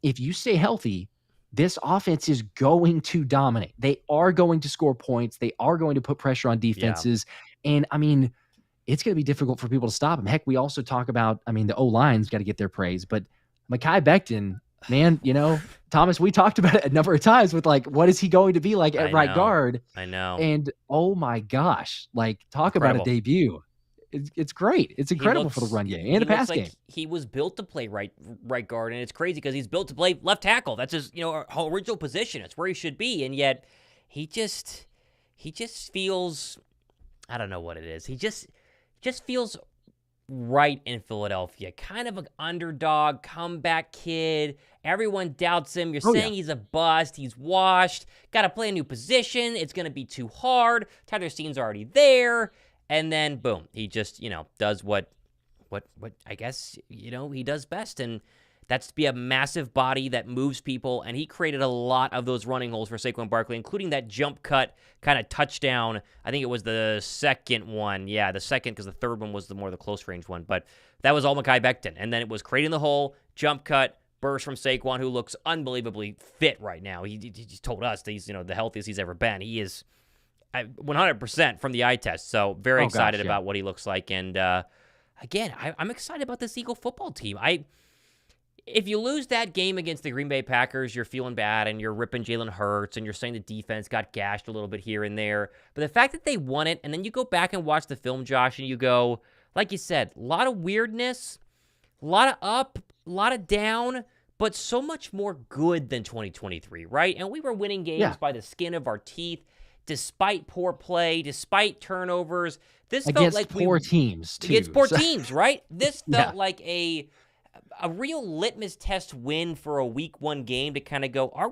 If you stay healthy, this offense is going to dominate. They are going to score points. They are going to put pressure on defenses. Yeah. And I mean, it's going to be difficult for people to stop them. Heck, we also talk about, I mean, the O-line's got to get their praise, but Mekhi Becton, man, you know, Thomas, we talked about it a number of times with like, what is he going to be like at right guard? I know. And oh my gosh, like talk about a debut. It's great. It's incredible for the run game and the pass game. He was built to play right guard, and it's crazy because he's built to play left tackle. That's his, you know, original position. It's where he should be, and yet he just feels, I don't know what it is. He just feels right in Philadelphia. Kind of an underdog, comeback kid. Everyone doubts him. You're saying he's a bust. He's washed. Got to play a new position. It's going to be too hard. Tyler Steen's already there. And then, boom, he just, you know, does what I guess, you know, he does best. And that's to be a massive body that moves people. And he created a lot of those running holes for Saquon Barkley, including that jump cut kind of touchdown. I think it was the second one. Yeah, the second, because the third one was the close range one. But that was all Mekhi Becton. And then it was creating the hole, jump cut, burst from Saquon, who looks unbelievably fit right now. He told us that he's, you know, the healthiest he's ever been. He is 100% from the eye test. So very excited about what he looks like. And again, I'm excited about this Eagle football team. If you lose that game against the Green Bay Packers, you're feeling bad and you're ripping Jalen Hurts and you're saying the defense got gashed a little bit here and there. But the fact that they won it, and then you go back and watch the film, Josh, and you go, like you said, a lot of weirdness, a lot of up, a lot of down, but so much more good than 2023, right? And we were winning games by the skin of our teeth. Despite poor play, despite turnovers, this against felt like poor teams too. Against poor teams, right? This felt like a real litmus test win for a week 1 game to kind of go, are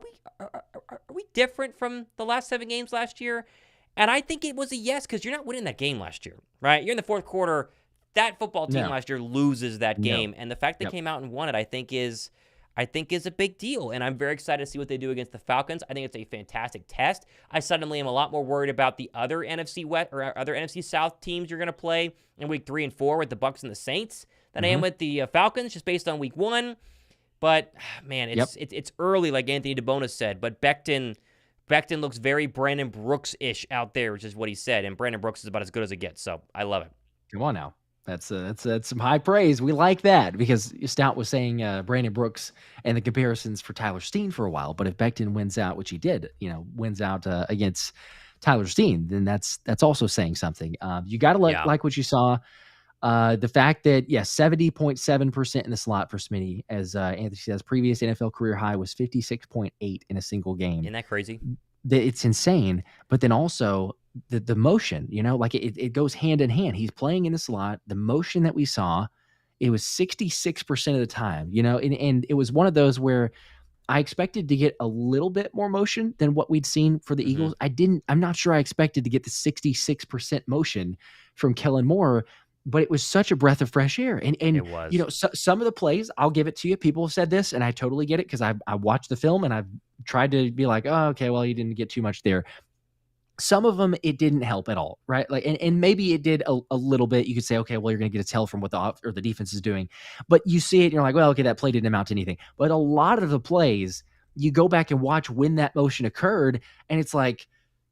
we different from the last 7 games last year? And I think it was a yes, because you're not winning that game last year, right? You're in the fourth quarter. That football team last year loses that game, and the fact they came out and won it, I think is a big deal, and I'm very excited to see what they do against the Falcons. I think it's a fantastic test. I suddenly am a lot more worried about the other NFC West or other NFC South teams you're going to play in week 3 and 4 with the Bucs and the Saints than I am with the Falcons, just based on week 1. But man, it's early, like Anthony DeBonis said. But Becton looks very Brandon Brooks-ish out there, which is what he said, and Brandon Brooks is about as good as it gets. So I love it. Come on now. That's some high praise. We like that, because Stout was saying Brandon Brooks and the comparisons for Tyler Steen for a while. But if Becton wins out, which he did, you know, wins out against Tyler Steen, then that's also saying something. You got to like what you saw. The fact that 70.7% in the slot for Smitty, as Anthony says, previous NFL career high was 56.8 in a single game. Isn't that crazy? It's insane. But then also the motion, you know, like it goes hand in hand. He's playing in the slot. The motion that we saw, it was 66% of the time, you know, and it was one of those where I expected to get a little bit more motion than what we'd seen for the Eagles. I'm not sure I expected to get the 66% motion from Kellen Moore, but it was such a breath of fresh air. And it was. You know, some of the plays, I'll give it to you. People have said this, and I totally get it, because I watched the film and I've tried to be like, oh, okay, well, you didn't get too much there. Some of them, it didn't help at all, right? Like, and maybe it did a little bit. You could say, okay, well, you're going to get a tell from what the defense is doing, but you see it, and you're like, well, okay, that play didn't amount to anything. But a lot of the plays, you go back and watch when that motion occurred, and it's like,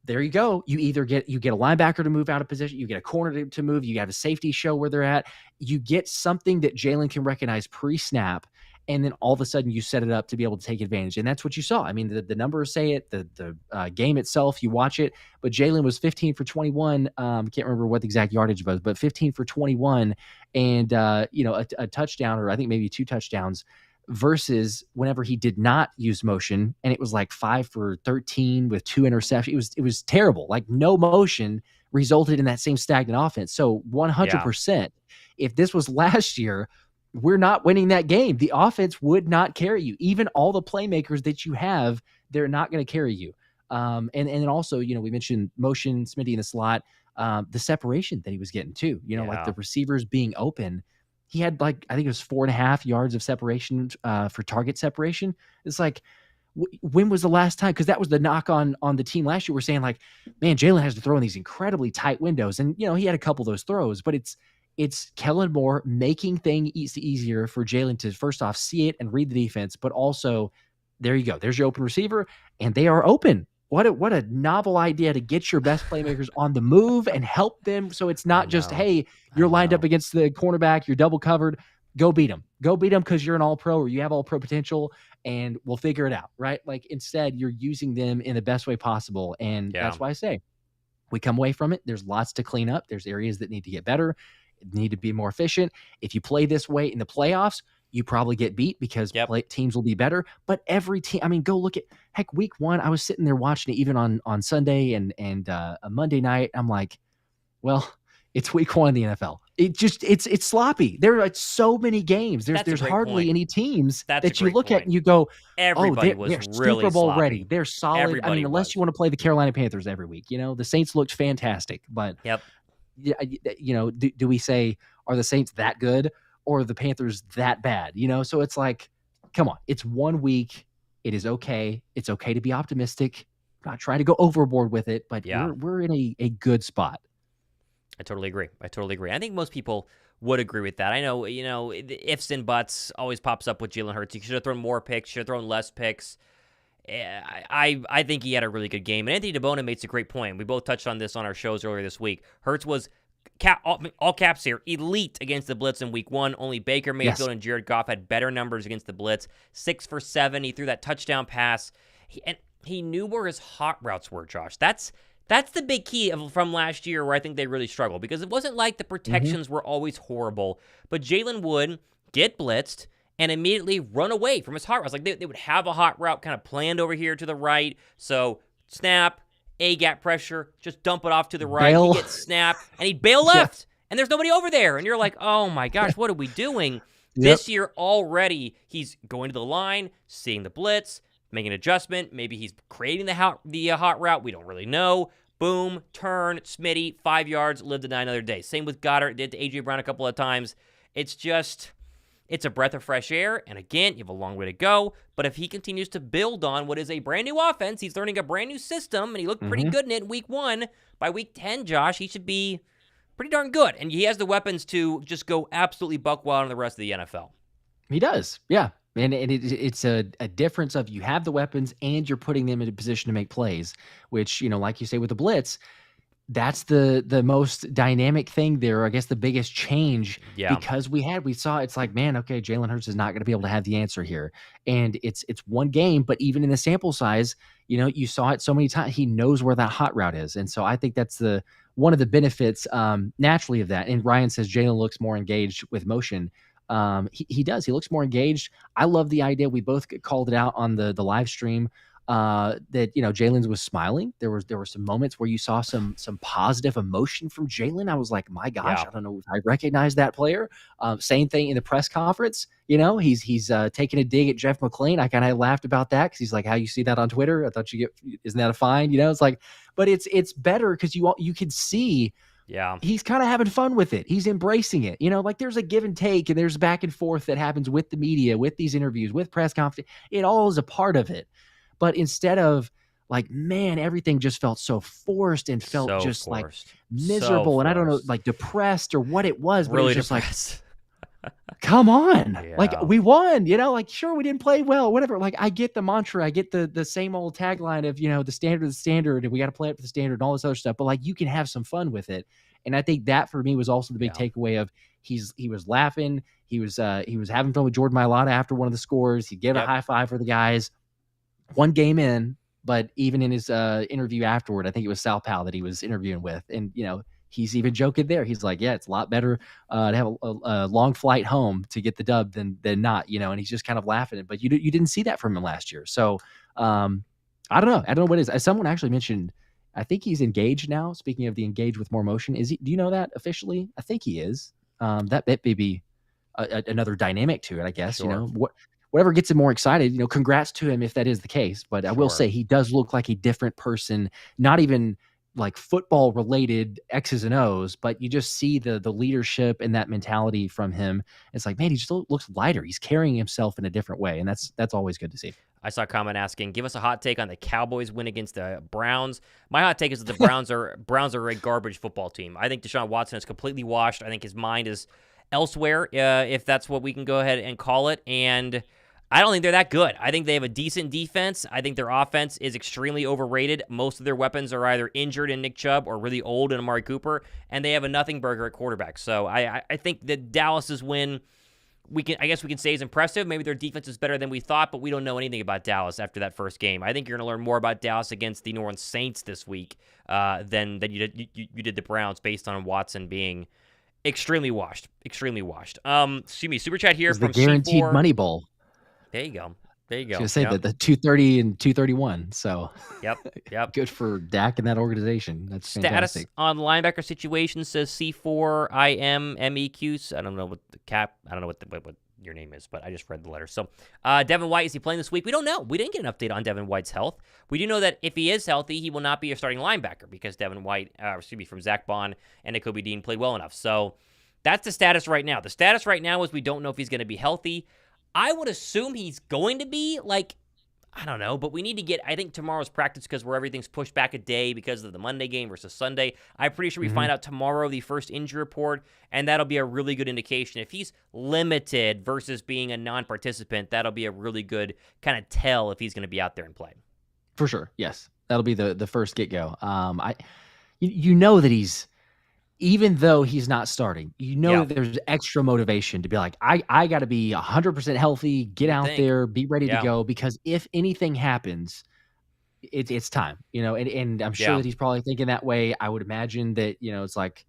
there you go. You either get a linebacker to move out of position, you get a corner to move, you got a safety show where they're at, you get something that Jalen can recognize pre-snap, and then all of a sudden you set it up to be able to take advantage. And that's what you saw. I mean, the numbers say it, the game itself, you watch it, but Jalen was 15 for 21. Can't remember what the exact yardage was, but 15 for 21 and, a touchdown, or I think maybe 2 touchdowns, versus whenever he did not use motion, and it was like 5 for 13 with 2 interceptions. It was terrible. Like, no motion resulted in that same stagnant offense. So 100%, if this was last year, we're not winning that game. The offense would not carry you. Even all the playmakers that you have, they're not going to carry you. And then also, you know, we mentioned motion, Smitty in the slot, the separation that he was getting too, you know, like the receivers being open. He had, like, I think it was 4.5 yards of separation for target separation. It's like, when was the last time? Because that was the knock on the team last year. We're saying like, man, Jalen has to throw in these incredibly tight windows, and he had a couple of those throws, but it's Kellen Moore making things easier for Jalen to first off see it and read the defense, but also there you go. There's your open receiver, and they are open. What a novel idea to get your best playmakers on the move and help them. So it's not just, hey, you're lined up against the cornerback, you're double covered. Go beat them. Go beat them because you're an all-pro or you have all-pro potential, and we'll figure it out, right? Like instead, you're using them in the best way possible. And that's why I say we come away from it. There's lots to clean up. There's areas that need to get better, need to be more efficient. If you play this way in the playoffs, you probably get beat because teams will be better. But every team, I mean, go look at week 1. I was sitting there watching it even on Sunday and a Monday night. I'm like, well, it's week 1 in the NFL. It's sloppy. There are so many games. There's hardly any teams that you look at and you go, everybody they're really Super Bowl sloppy. ready. They're solid. Everybody I mean, unless you want to play the Carolina Panthers every week. The Saints looked fantastic, but do we say, are the Saints that good or are the Panthers that bad? So it's like, come on, it's 1 week. It is okay. It's okay to be optimistic. I'm not trying to go overboard with it, but we're in a good spot. I totally agree. I think most people would agree with that. I know, the ifs and buts always pops up with Jalen Hurts. He should have thrown more picks, should have thrown less picks. I think he had a really good game. And Anthony DeBona makes a great point. We both touched on this on our shows earlier this week. Hurts was, all caps here, elite against the blitz in week 1. Only Baker Mayfield and Jared Goff had better numbers against the blitz. 6 for 7. He threw that touchdown pass. He knew where his hot routes were, Josh. That's the big key from last year where I think they really struggled, because it wasn't like the protections were always horrible, but Jalen would get blitzed and immediately run away from his hot routes. Like they would have a hot route kind of planned over here to the right. So snap, A-gap pressure, just dump it off to the right. He gets snapped, and he'd bail left, and there's nobody over there. And you're like, oh my gosh, what are we doing? This year already, he's going to the line, seeing the blitz, making an adjustment. Maybe he's creating the hot route. We don't really know. Boom, turn, Smitty, 5 yards, live to die another day. Same with Goddard, did to A.J. Brown a couple of times. It's a breath of fresh air, and again, you have a long way to go, but if he continues to build on what is a brand new offense, he's learning a brand new system, and he looked pretty good in it in week 1. By week 10, Josh, he should be pretty darn good, and he has the weapons to just go absolutely buck wild in the rest of the NFL. He does, yeah. And it's a difference of you have the weapons and you're putting them in a position to make plays, which, like you say with the blitz, that's the most dynamic thing there. I guess the biggest change because we saw it's like, man, okay, Jalen Hurts is not going to be able to have the answer here. And it's 1 game, but even in the sample size, you saw it so many times. He knows where that hot route is. And so I think that's one of the benefits naturally of that. And Ryan says Jalen looks more engaged with motion. He does. He looks more engaged. I love the idea. We both called it out on the live stream that Jalen was smiling. There were some moments where you saw some positive emotion from Jalen. I was like, my gosh, I don't know if I recognize that player. Same thing in the press conference. He's taking a dig at Jeff McClain. I kind of laughed about that because he's like, how you see that on Twitter? I thought isn't that a fine? It's like, but it's better because you can see. Yeah, he's kind of having fun with it. He's embracing it. Like there's a give and take and there's back and forth that happens with the media, with these interviews, with press conference. It all is a part of it. But instead of like, man, everything just felt so forced and felt so just forced. Like miserable. So and I don't know, like depressed or what it was, but really it was just depressed. Like, come on. Yeah. Like we won, like, sure, we didn't play well, whatever. Like I get the mantra. I get the same old tagline of, the standard and we got to play up to the standard and all this other stuff. But like, you can have some fun with it. And I think that for me was also the big takeaway of he was laughing. He was having fun with Jordan Mailata after one of the scores. He gave a high five for the guys. 1 game in, but even in his interview afterward, I think it was Sal Powell that he was interviewing with. And, he's even joking there. He's like, yeah, it's a lot better to have a long flight home to get the dub than not, and he's just kind of laughing. But you didn't see that from him last year. So I don't know. I don't know what it is. Someone actually mentioned, I think he's engaged now. Speaking of the engaged with more motion, is he? Do you know that officially? I think he is. That may be another dynamic to it, I guess. Sure. Whatever gets him more excited, congrats to him if that is the case. But I will say he does look like a different person, not even like football related X's and O's, but you just see the leadership and that mentality from him. It's like, man, he just looks lighter. He's carrying himself in a different way. And that's always good to see. I saw a comment asking, give us a hot take on the Cowboys win against the Browns. My hot take is that the Browns are a garbage football team. I think Deshaun Watson is completely washed. I think his mind is elsewhere, if that's what we can go ahead and call it. And I don't think they're that good. I think they have a decent defense. I think their offense is extremely overrated. Most of their weapons are either injured in Nick Chubb or really old in Amari Cooper, and they have a nothing burger at quarterback. So I think that Dallas's win, I guess we can say is impressive. Maybe their defense is better than we thought, but we don't know anything about Dallas after that first game. I think you're going to learn more about Dallas against the New Orleans Saints this week than you did the Browns, based on Watson being extremely washed. Extremely washed. Excuse me. Super chat here from the guaranteed C4. money bowl. There you go. There you go. I was going to say that the 230 and 231. So Yep. Good for Dak and that organization. That's fantastic. Status on linebacker situation says C4IMMEQ. I don't know what the cap. I don't know what your name is, but I just read the letter. So Devin White, is he playing this week? We don't know. We didn't get an update on Devin White's health. We do know that if he is healthy, he will not be a starting linebacker because Devin White, from Zack Baun and Nakobe Dean played well enough. So that's the status right now. The status right now is we don't know if he's going to be healthy. I would assume he's going to be, I don't know, but we need to get, I think, tomorrow's practice, because where everything's pushed back a day because of the Monday game versus Sunday. I'm pretty sure we find out tomorrow the first injury report, and that'll be a really good indication. If he's limited versus being a non-participant, that'll be a really good kind of tell if he's going to be out there and play. For sure, yes. That'll be the first get-go. You know that he's, even though he's not starting, that there's extra motivation to be like, I got to be 100% healthy, get out there, be ready to go, because if anything happens, it's time, and I'm sure that he's probably thinking that way. I would imagine that, it's like,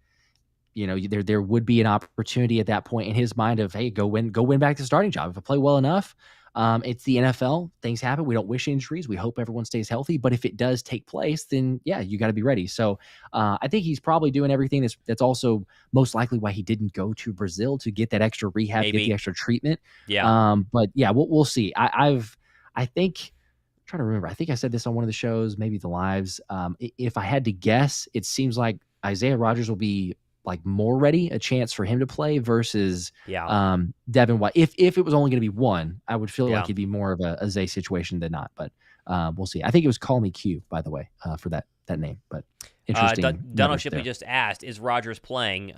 there would be an opportunity at that point in his mind of, hey, go win back the starting job. If I play well enough, it's the NFL. Things happen. We don't wish injuries. We hope everyone stays healthy. But if it does take place, then you got to be ready. So I think he's probably doing everything. That's also most likely why he didn't go to Brazil, to get that extra rehab, get the extra treatment. But we'll see. I think, I'm trying to remember. I think I said this on one of the shows, maybe the lives. If I had to guess, it seems like Isaiah Rodgers will be more ready, a chance for him to play versus Devin White. If it was only going to be one, I would feel like it'd be more of a Zay situation than not. But we'll see. I think it was Call Me Q, by the way, for that name. But interesting. Dunno Shipley just asked, is Rodgers playing?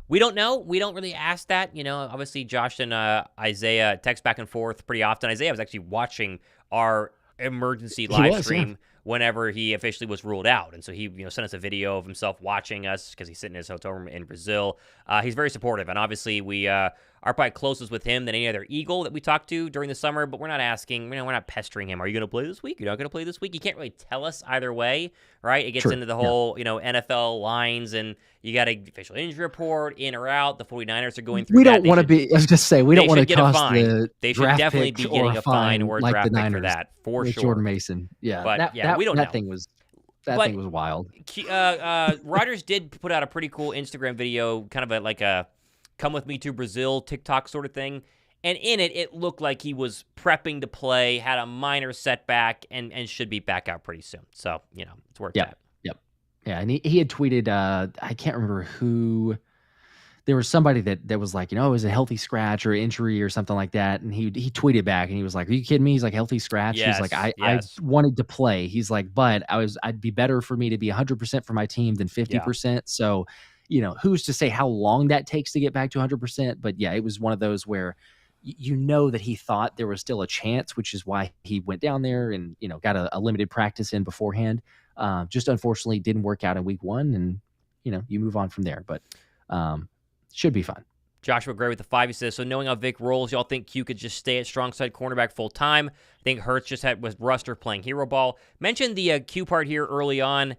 We don't know. We don't really ask that. Obviously Josh and Isaiah text back and forth pretty often. Isaiah was actually watching our emergency live stream whenever he officially was ruled out. And so he sent us a video of himself watching us because he's sitting in his hotel room in Brazil. He's very supportive. And obviously we are probably closest with him than any other Eagle that we talked to during the summer, but we're not asking, we're not pestering him. Are you going to play this week? You're not going to play this week? You can't really tell us either way, right? It gets into the whole, NFL lines, and you got an official injury report, in or out. The 49ers are going through that. We don't want to be, I was just say, we don't want to cost the They should draft definitely pick be getting a fine or a like draft the pick for that, for with sure. Jordan Mason. Yeah. But we don't know. That thing was wild. Rodgers did put out a pretty cool Instagram video, kind of like a come with me to Brazil TikTok sort of thing. And in it, it looked like he was prepping to play, had a minor setback, and should be back out pretty soon. So, it's worth that. Yep. Yeah, and he had tweeted, I can't remember who, there was somebody that was like, it was a healthy scratch or injury or something like that. And he tweeted back and he was like, are you kidding me? He's like, healthy scratch? Yes, He's like, I wanted to play. He's like, but I'd be better for me to be 100% for my team than 50%. So, who's to say how long that takes to get back to 100%? But it was one of those where that he thought there was still a chance, which is why he went down there and, got a limited practice in beforehand. Just unfortunately didn't work out in week one, and, you move on from there. But should be fun. Joshua Gray with the 5, he says, so knowing how Vic rolls, y'all think Q could just stay at strong side cornerback full time? I think Hurts just had with Ruster playing hero ball. Mentioned the Q part here early on.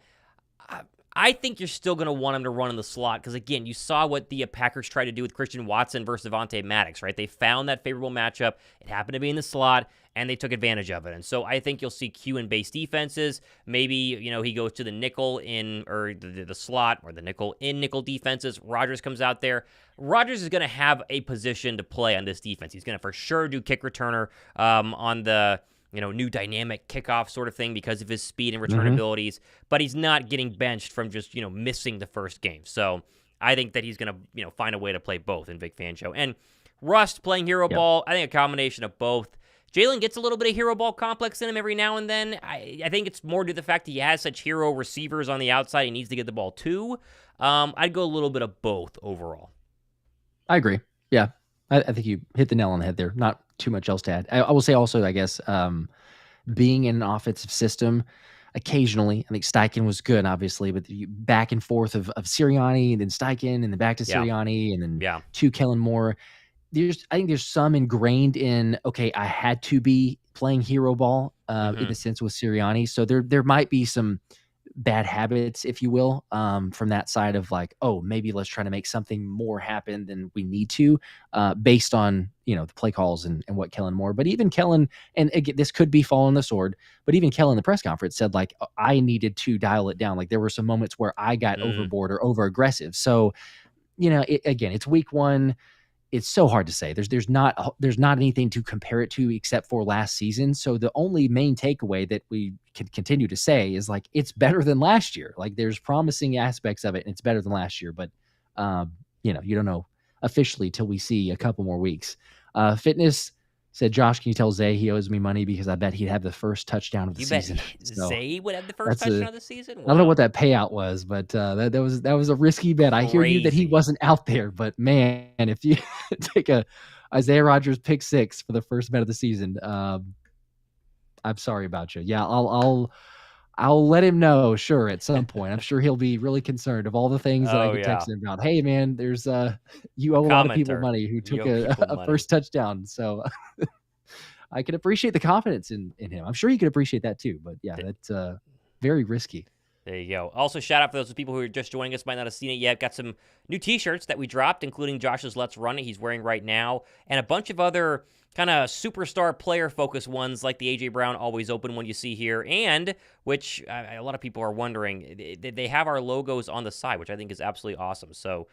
I think you're still going to want him to run in the slot because, again, you saw what the Packers tried to do with Christian Watson versus Avonte Maddox, right? They found that favorable matchup. It happened to be in the slot, and they took advantage of it. And so I think you'll see Q in base defenses. Maybe, he goes to the nickel or the slot, or the nickel in nickel defenses. Rodgers comes out there. Rodgers is going to have a position to play on this defense. He's going to for sure do kick returner on the new dynamic kickoff sort of thing because of his speed and return abilities, but he's not getting benched from just, missing the first game. So I think that he's going to, find a way to play both in Vic Fangio. And Rust playing hero ball, I think a combination of both. Jalen gets a little bit of hero ball complex in him every now and then. I think it's more to the fact that he has such hero receivers on the outside. He needs to get the ball too. I'd go a little bit of both overall. I agree. Yeah. I think you hit the nail on the head there. Not too much else to add. I will say also, I guess, being in an offensive system, occasionally, I think Steichen was good, obviously, but the back and forth of Sirianni, and then Steichen, and then back to Sirianni, and then to Kellen Moore. I think there's some ingrained in, okay, I had to be playing hero ball in a sense with Sirianni. So there might be some bad habits, if you will, from that side of like, oh, maybe let's try to make something more happen than we need to, based on, the play calls and what Kellen Moore, but even Kellen, and again, this could be falling the sword, but even Kellen in the press conference said like, I needed to dial it down. Like there were some moments where I got overboard or over aggressive. So, again, it's week one. It's so hard to say. There's not anything to compare it to except for last season. So the only main takeaway that we can continue to say is like it's better than last year. Like there's promising aspects of it, and it's better than last year. But you don't know officially till we see a couple more weeks. Fitness said, Josh, can you tell Zay he owes me money because I bet he'd have the first touchdown of the season. So Zay would have the first touchdown of the season? Wow. I don't know what that payout was, but that was a risky bet. Crazy. I hear you that he wasn't out there, but man, if you take a Isaiah Rodgers pick six for the first bet of the season, I'm sorry about you. Yeah, I'll let him know, sure, at some point. I'm sure he'll be really concerned of all the things that I can text him about. Hey, man, there's you owe a lot of people money who took a first touchdown. So I can appreciate the confidence in him. I'm sure you could appreciate that too. But yeah, that's very risky. There you go. Also, shout out for those people who are just joining us, might not have seen it yet. Got some new T-shirts that we dropped, including Josh's Let's Run It he's wearing right now, and a bunch of other kind of superstar player-focused ones like the A.J. Brown Always Open one you see here, and which a lot of people are wondering, they have our logos on the side, which I think is absolutely awesome. So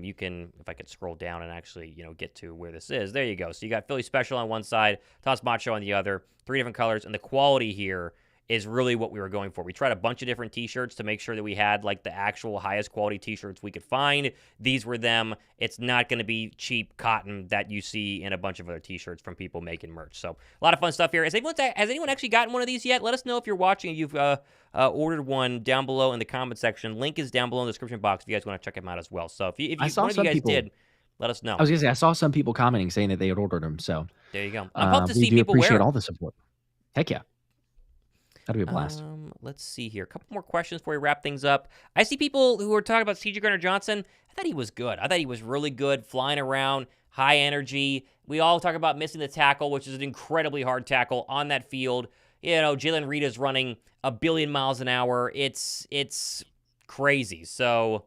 you can, if I could scroll down and actually, get to where this is. There you go. So you got Philly Special on one side, Toss Macho on the other, 3 different colors, and the quality here is really what we were going for. We tried a bunch of different T-shirts to make sure that we had like the actual highest quality T-shirts we could find. These were them. It's not going to be cheap cotton that you see in a bunch of other T-shirts from people making merch. So a lot of fun stuff here. Has anyone actually gotten one of these yet? Let us know if you're watching and you've ordered one down below in the comment section. Link is down below in the description box if you guys want to check them out as well. So if you one of you guys did, let us know. I was going to say, I saw some people commenting saying that they had ordered them. So there you go. I'm pumped to see people appreciate wear all the support. Heck yeah. That'll be a blast. Let's see here. A couple more questions before we wrap things up. I see people who are talking about C.J. Gardner-Johnson. I thought he was good. I thought he was really good, flying around, high energy. We all talk about missing the tackle, which is an incredibly hard tackle on that field. Jalen Reed is running 1 billion miles an hour. It's crazy. So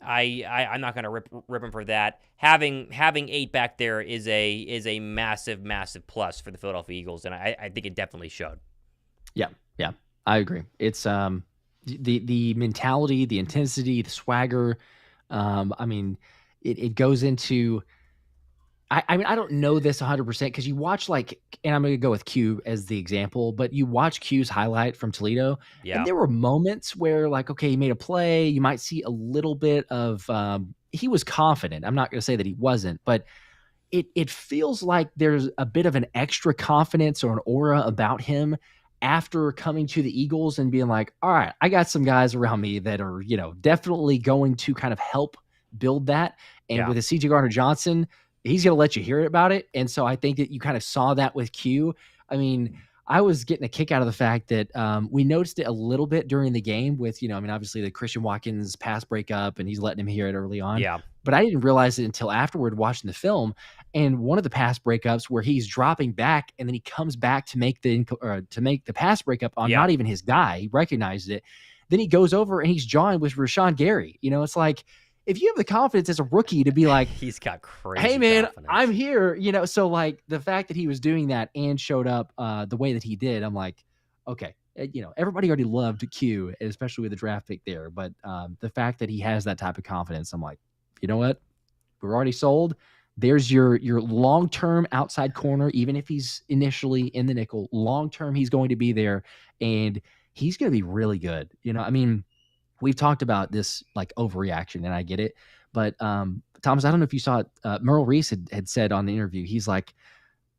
I'm not going to rip him for that. Having 8 back there is a massive, massive plus for the Philadelphia Eagles, and I think it definitely showed. Yeah, I agree. It's the mentality, the intensity, the swagger. It goes into. I don't know this 100% because you watch and I'm going to go with Q as the example, but you watch Q's highlight from Toledo, and there were moments where okay, he made a play. You might see a little bit of he was confident. I'm not going to say that he wasn't, but it feels like there's a bit of an extra confidence or an aura about him after coming to the Eagles and being like, all right, I got some guys around me that are, definitely going to kind of help build that. And with a C.J. Gardner-Johnson, he's going to let you hear about it. And so I think that you kind of saw that with Q. I mean, I was getting a kick out of the fact that we noticed it a little bit during the game with, obviously the Christian Watkins pass breakup, and he's letting him hear it early on. Yeah. But I didn't realize it until afterward watching the film. And one of the pass breakups where he's dropping back and then he comes back to make the pass breakup on not even his guy. He recognizes it. Then he goes over and he's jawing with Rashawn Gary. It's like, if you have the confidence as a rookie to be like, he's got crazy hey man, confidence. I'm here, so the fact that he was doing that and showed up the way that he did, I'm like, okay, everybody already loved Q, especially with the draft pick there. But the fact that he has that type of confidence, I'm like, you know what? We're already sold. There's your long-term outside corner, even if he's initially in the nickel. Long-term, he's going to be there, and he's going to be really good. We've talked about this overreaction, and I get it. But Thomas, I don't know if you saw it. Merle Reese had said on the interview, he's like,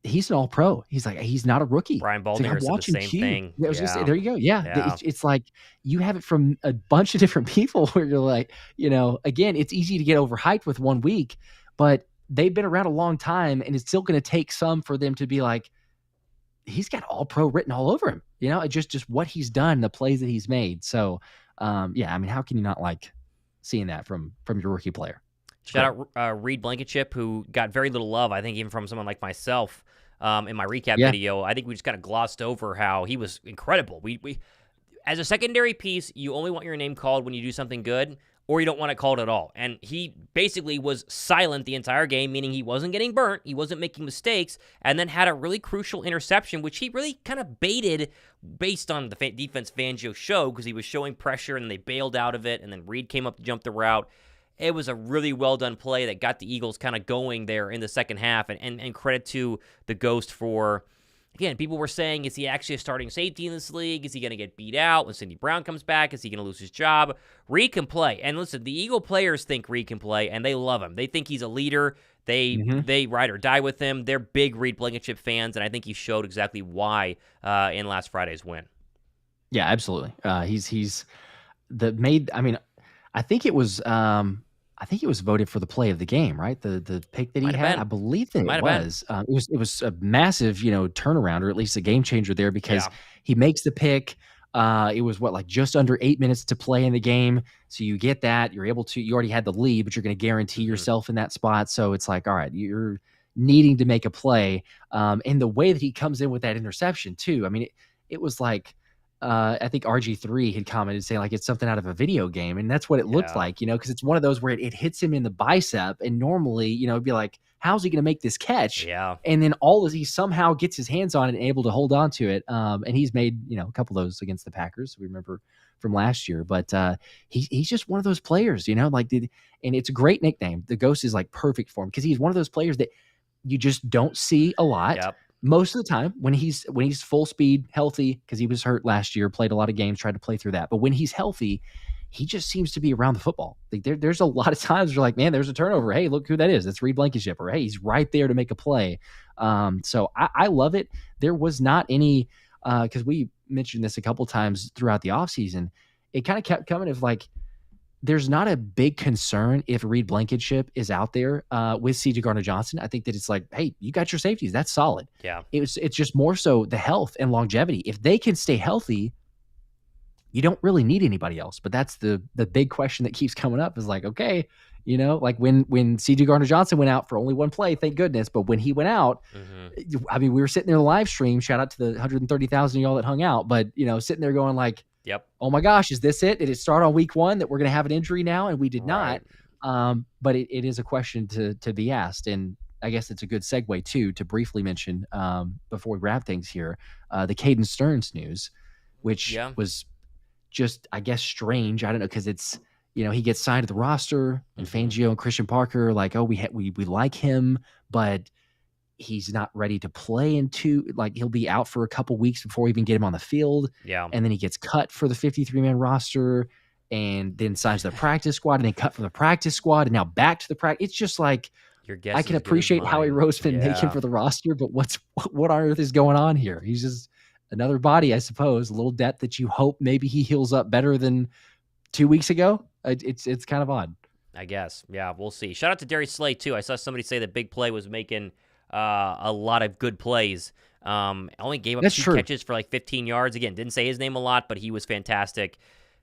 he's an all-pro. He's like, he's not a rookie. Brian It's like, I'm Baldinger said the watching same Q. thing. I was gonna say, there you go. Yeah. Yeah. It's like you have it from a bunch of different people where you're like, again, it's easy to get overhyped with 1 week, but they've been around a long time, and it's still going to take some for them to be like, he's got all-pro written all over him. Just what he's done, the plays that he's made. So, yeah, I mean, how can you not like seeing that from your rookie player? Shout out Reed Blankenship, who got very little love, I think, even from someone like myself in my recap video. I think we just kind of glossed over how he was incredible. We as a secondary piece, you only want your name called when you do something good, or you don't want it called at all. And he basically was silent the entire game, meaning he wasn't getting burnt, he wasn't making mistakes, and then had a really crucial interception, which he really kind of baited based on the defense Fangio showed, because he was showing pressure, and they bailed out of it, and then Reed came up to jump the route. It was a really well-done play that got the Eagles kind of going there in the second half, and credit to the Ghost for, again, people were saying, is he actually a starting safety in this league? Is he going to get beat out when Cindy Brown comes back? Is he going to lose his job? Reed can play. And listen, the Eagle players think Reed can play, and they love him. They think he's a leader. They ride or die with him. They're big Reed Blankenship fans, and I think he showed exactly why in last Friday's win. Yeah, absolutely. He's I mean, I think it was voted for the play of the game, right? The pick that he had, I believe that it was. It was a massive, turnaround, or at least a game changer there, because he makes the pick. It was just under 8 minutes to play in the game. So you get that. You already had the lead, but you're going to guarantee yourself in that spot. So it's like, all right, you're needing to make a play. And the way that he comes in with that interception too. I mean, it was like, I think RG3 had commented saying like it's something out of a video game, and that's what it looked like, because it's one of those where it hits him in the bicep, and normally, it'd be like, how's he going to make this catch? Yeah. And then he somehow gets his hands on it and able to hold on to it. And he's made, a couple of those against the Packers, we remember from last year, but he's just one of those players, and it's a great nickname. The Ghost is like perfect for him, because he's one of those players that you just don't see a lot. Yep. Most of the time when he's full speed, healthy, because he was hurt last year, played a lot of games, tried to play through that. But when he's healthy, he just seems to be around the football. Like there's a lot of times you're like, man, there's a turnover. Hey, look who that is. It's Reed Blankenship. Or hey, he's right there to make a play. So I love it. There was not any, because we mentioned this a couple times throughout the offseason. It kind of kept coming of like, there's not a big concern if Reed Blankenship is out there with C.J. Gardner-Johnson. I think that it's like, hey, you got your safeties. That's solid. Yeah. It's just more so the health and longevity. If they can stay healthy, you don't really need anybody else. But that's the big question that keeps coming up is like, okay, like when C.J. Gardner-Johnson went out for only one play, thank goodness. But when he went out, I mean, we were sitting there live stream. Shout out to the 130,000 of y'all that hung out. But, sitting there going like, yep. Oh my gosh, is this it? Did it start on week 1 that we're going to have an injury now? And we did not. But it is a question to be asked. And I guess it's a good segue too, to briefly mention before we wrap things here, the Caden Sterns news, which was just, I guess, strange. I don't know. Cause it's, he gets signed to the roster, and Fangio and Christian Parker are like, oh, we like him, but he's not ready to play he'll be out for a couple weeks before we even get him on the field. Yeah. And then he gets cut for the 53-man roster, and then signs the practice squad, and then cut from the practice squad, and now back to the practice. It's just like, I can appreciate Howie Roseman making for the roster, but what on earth is going on here? He's just another body, I suppose, a little depth that you hope maybe he heals up better than 2 weeks ago. It's kind of odd. I guess. Yeah, we'll see. Shout out to Darius Slay too. I saw somebody say that Big Play was making a lot of good plays. Only gave up two catches for like 15 yards. Again, didn't say his name a lot, but he was fantastic.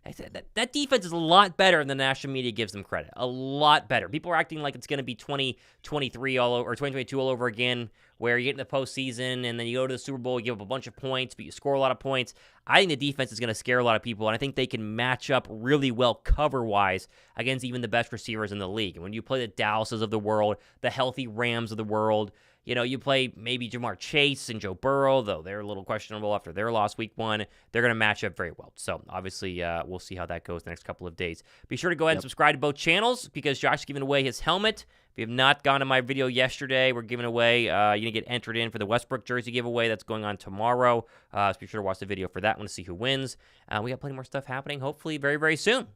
I said that defense is a lot better than the national media gives them credit. A lot better. People are acting like it's going to be 2023 all over, or 2022 all over again, where you get in the postseason and then you go to the Super Bowl, you give up a bunch of points, but you score a lot of points. I think the defense is going to scare a lot of people, and I think they can match up really well cover-wise against even the best receivers in the league. And when you play the Dallases of the world, the healthy Rams of the world, you play maybe Jamar Chase and Joe Burrow, though they're a little questionable after their loss week 1. They're going to match up very well. So, obviously, we'll see how that goes the next couple of days. Be sure to go ahead and subscribe to both channels, because Josh's giving away his helmet. If you have not gone to my video yesterday, we're giving away, you're going to get entered in for the Westbrook jersey giveaway that's going on tomorrow. So be sure to watch the video for that one to see who wins. We got plenty more stuff happening, hopefully very, very soon.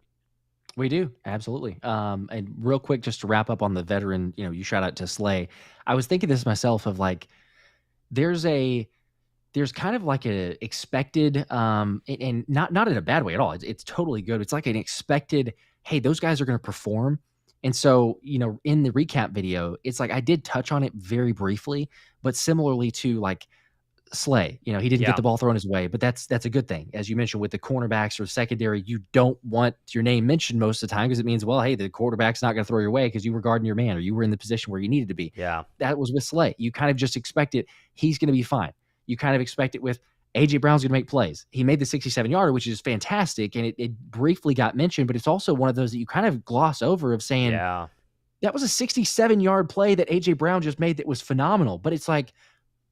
We do. Absolutely. And real quick, just to wrap up on the veteran, you shout out to Slay. I was thinking this myself of like, there's kind of like a expected, and not in a bad way at all. It's totally good. It's like an expected, hey, those guys are going to perform. And so, in the recap video, it's like I did touch on it very briefly, but similarly to like Slay, he didn't get Yeah. the ball thrown his way, but that's a good thing. As you mentioned with the cornerbacks or secondary, you don't want your name mentioned most of the time because it means, well, hey, the quarterback's not going to throw your way because you were guarding your man or you were in the position where you needed to be. Yeah. That was with Slay. You kind of just expect it. He's going to be fine. You kind of expect it with A.J. Brown's going to make plays. He made the 67-yarder, which is fantastic, and it briefly got mentioned, but it's also one of those that you kind of gloss over of saying, Yeah. that was a 67-yard play that A.J. Brown just made that was phenomenal. But it's like,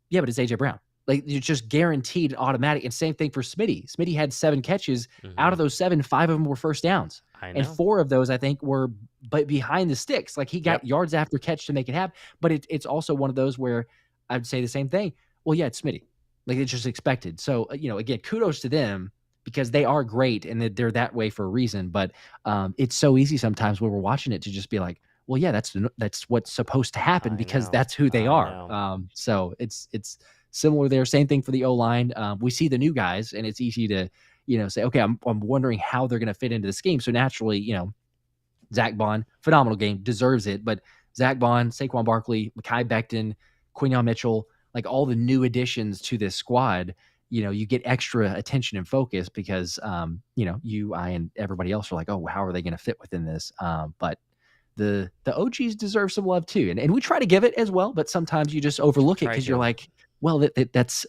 yeah, but it's A.J. Brown. Like, you're just guaranteed automatic. And same thing for Smitty. Smitty had 7 catches. Out of those 7, 5 of them were first downs. I know. And 4 of those, I think, were behind the sticks. Like, he got yards after catch to make it happen. But it's also one of those where I'd say the same thing. Well, yeah, it's Smitty. Like, it's just expected. So, again, kudos to them because they are great and they're that way for a reason. But it's so easy sometimes when we're watching it to just be like, well, yeah, that's what's supposed to happen because that's who they are. So it's similar there. Same thing for the O-line. We see the new guys, and it's easy to, say, okay, I'm wondering how they're going to fit into the scheme. So naturally, Zack Baun, phenomenal game, deserves it. But Zack Baun, Saquon Barkley, Mekhi Becton, Quinyon Mitchell, like all the new additions to this squad, you get extra attention and focus because, you, I, and everybody else are like, oh, how are they going to fit within this? But the OGs deserve some love too. And we try to give it as well, but sometimes you just overlook it because you're like, well, that's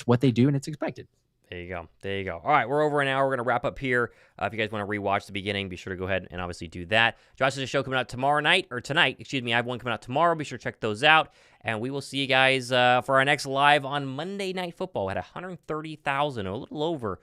what they do and it's expected. There you go. There you go. All right, we're over an hour. We're going to wrap up here. If you guys want to rewatch the beginning, be sure to go ahead and obviously do that. Josh has a show coming out tonight. Excuse me. I have one coming out tomorrow. Be sure to check those out. And we will see you guys for our next live on Monday Night Football. We had 130,000, a little over,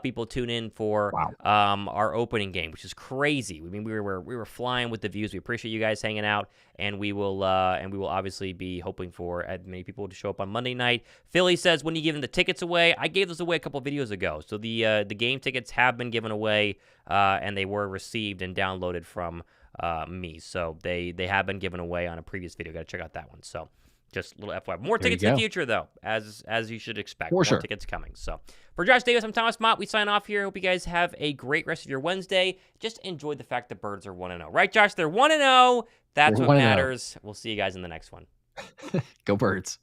people tune in for our opening game, which is crazy. I mean, we were flying with the views. We appreciate you guys hanging out, and we will obviously be hoping for as many people to show up on Monday night. Philly says, when you giving the tickets away? I gave those away a couple videos ago. So the game tickets have been given away, and they were received and downloaded from me. So they have been given away on a previous video. Got to check out that one. So just a little FYI. More tickets in the future, though, as you should expect. More tickets coming. So for Josh Davis, I'm Thomas Mott. We sign off here. Hope you guys have a great rest of your Wednesday. Just enjoy the fact the Birds are 1-0. Right, Josh? They're 1-0. That's what matters. We'll see you guys in the next one. Go Birds.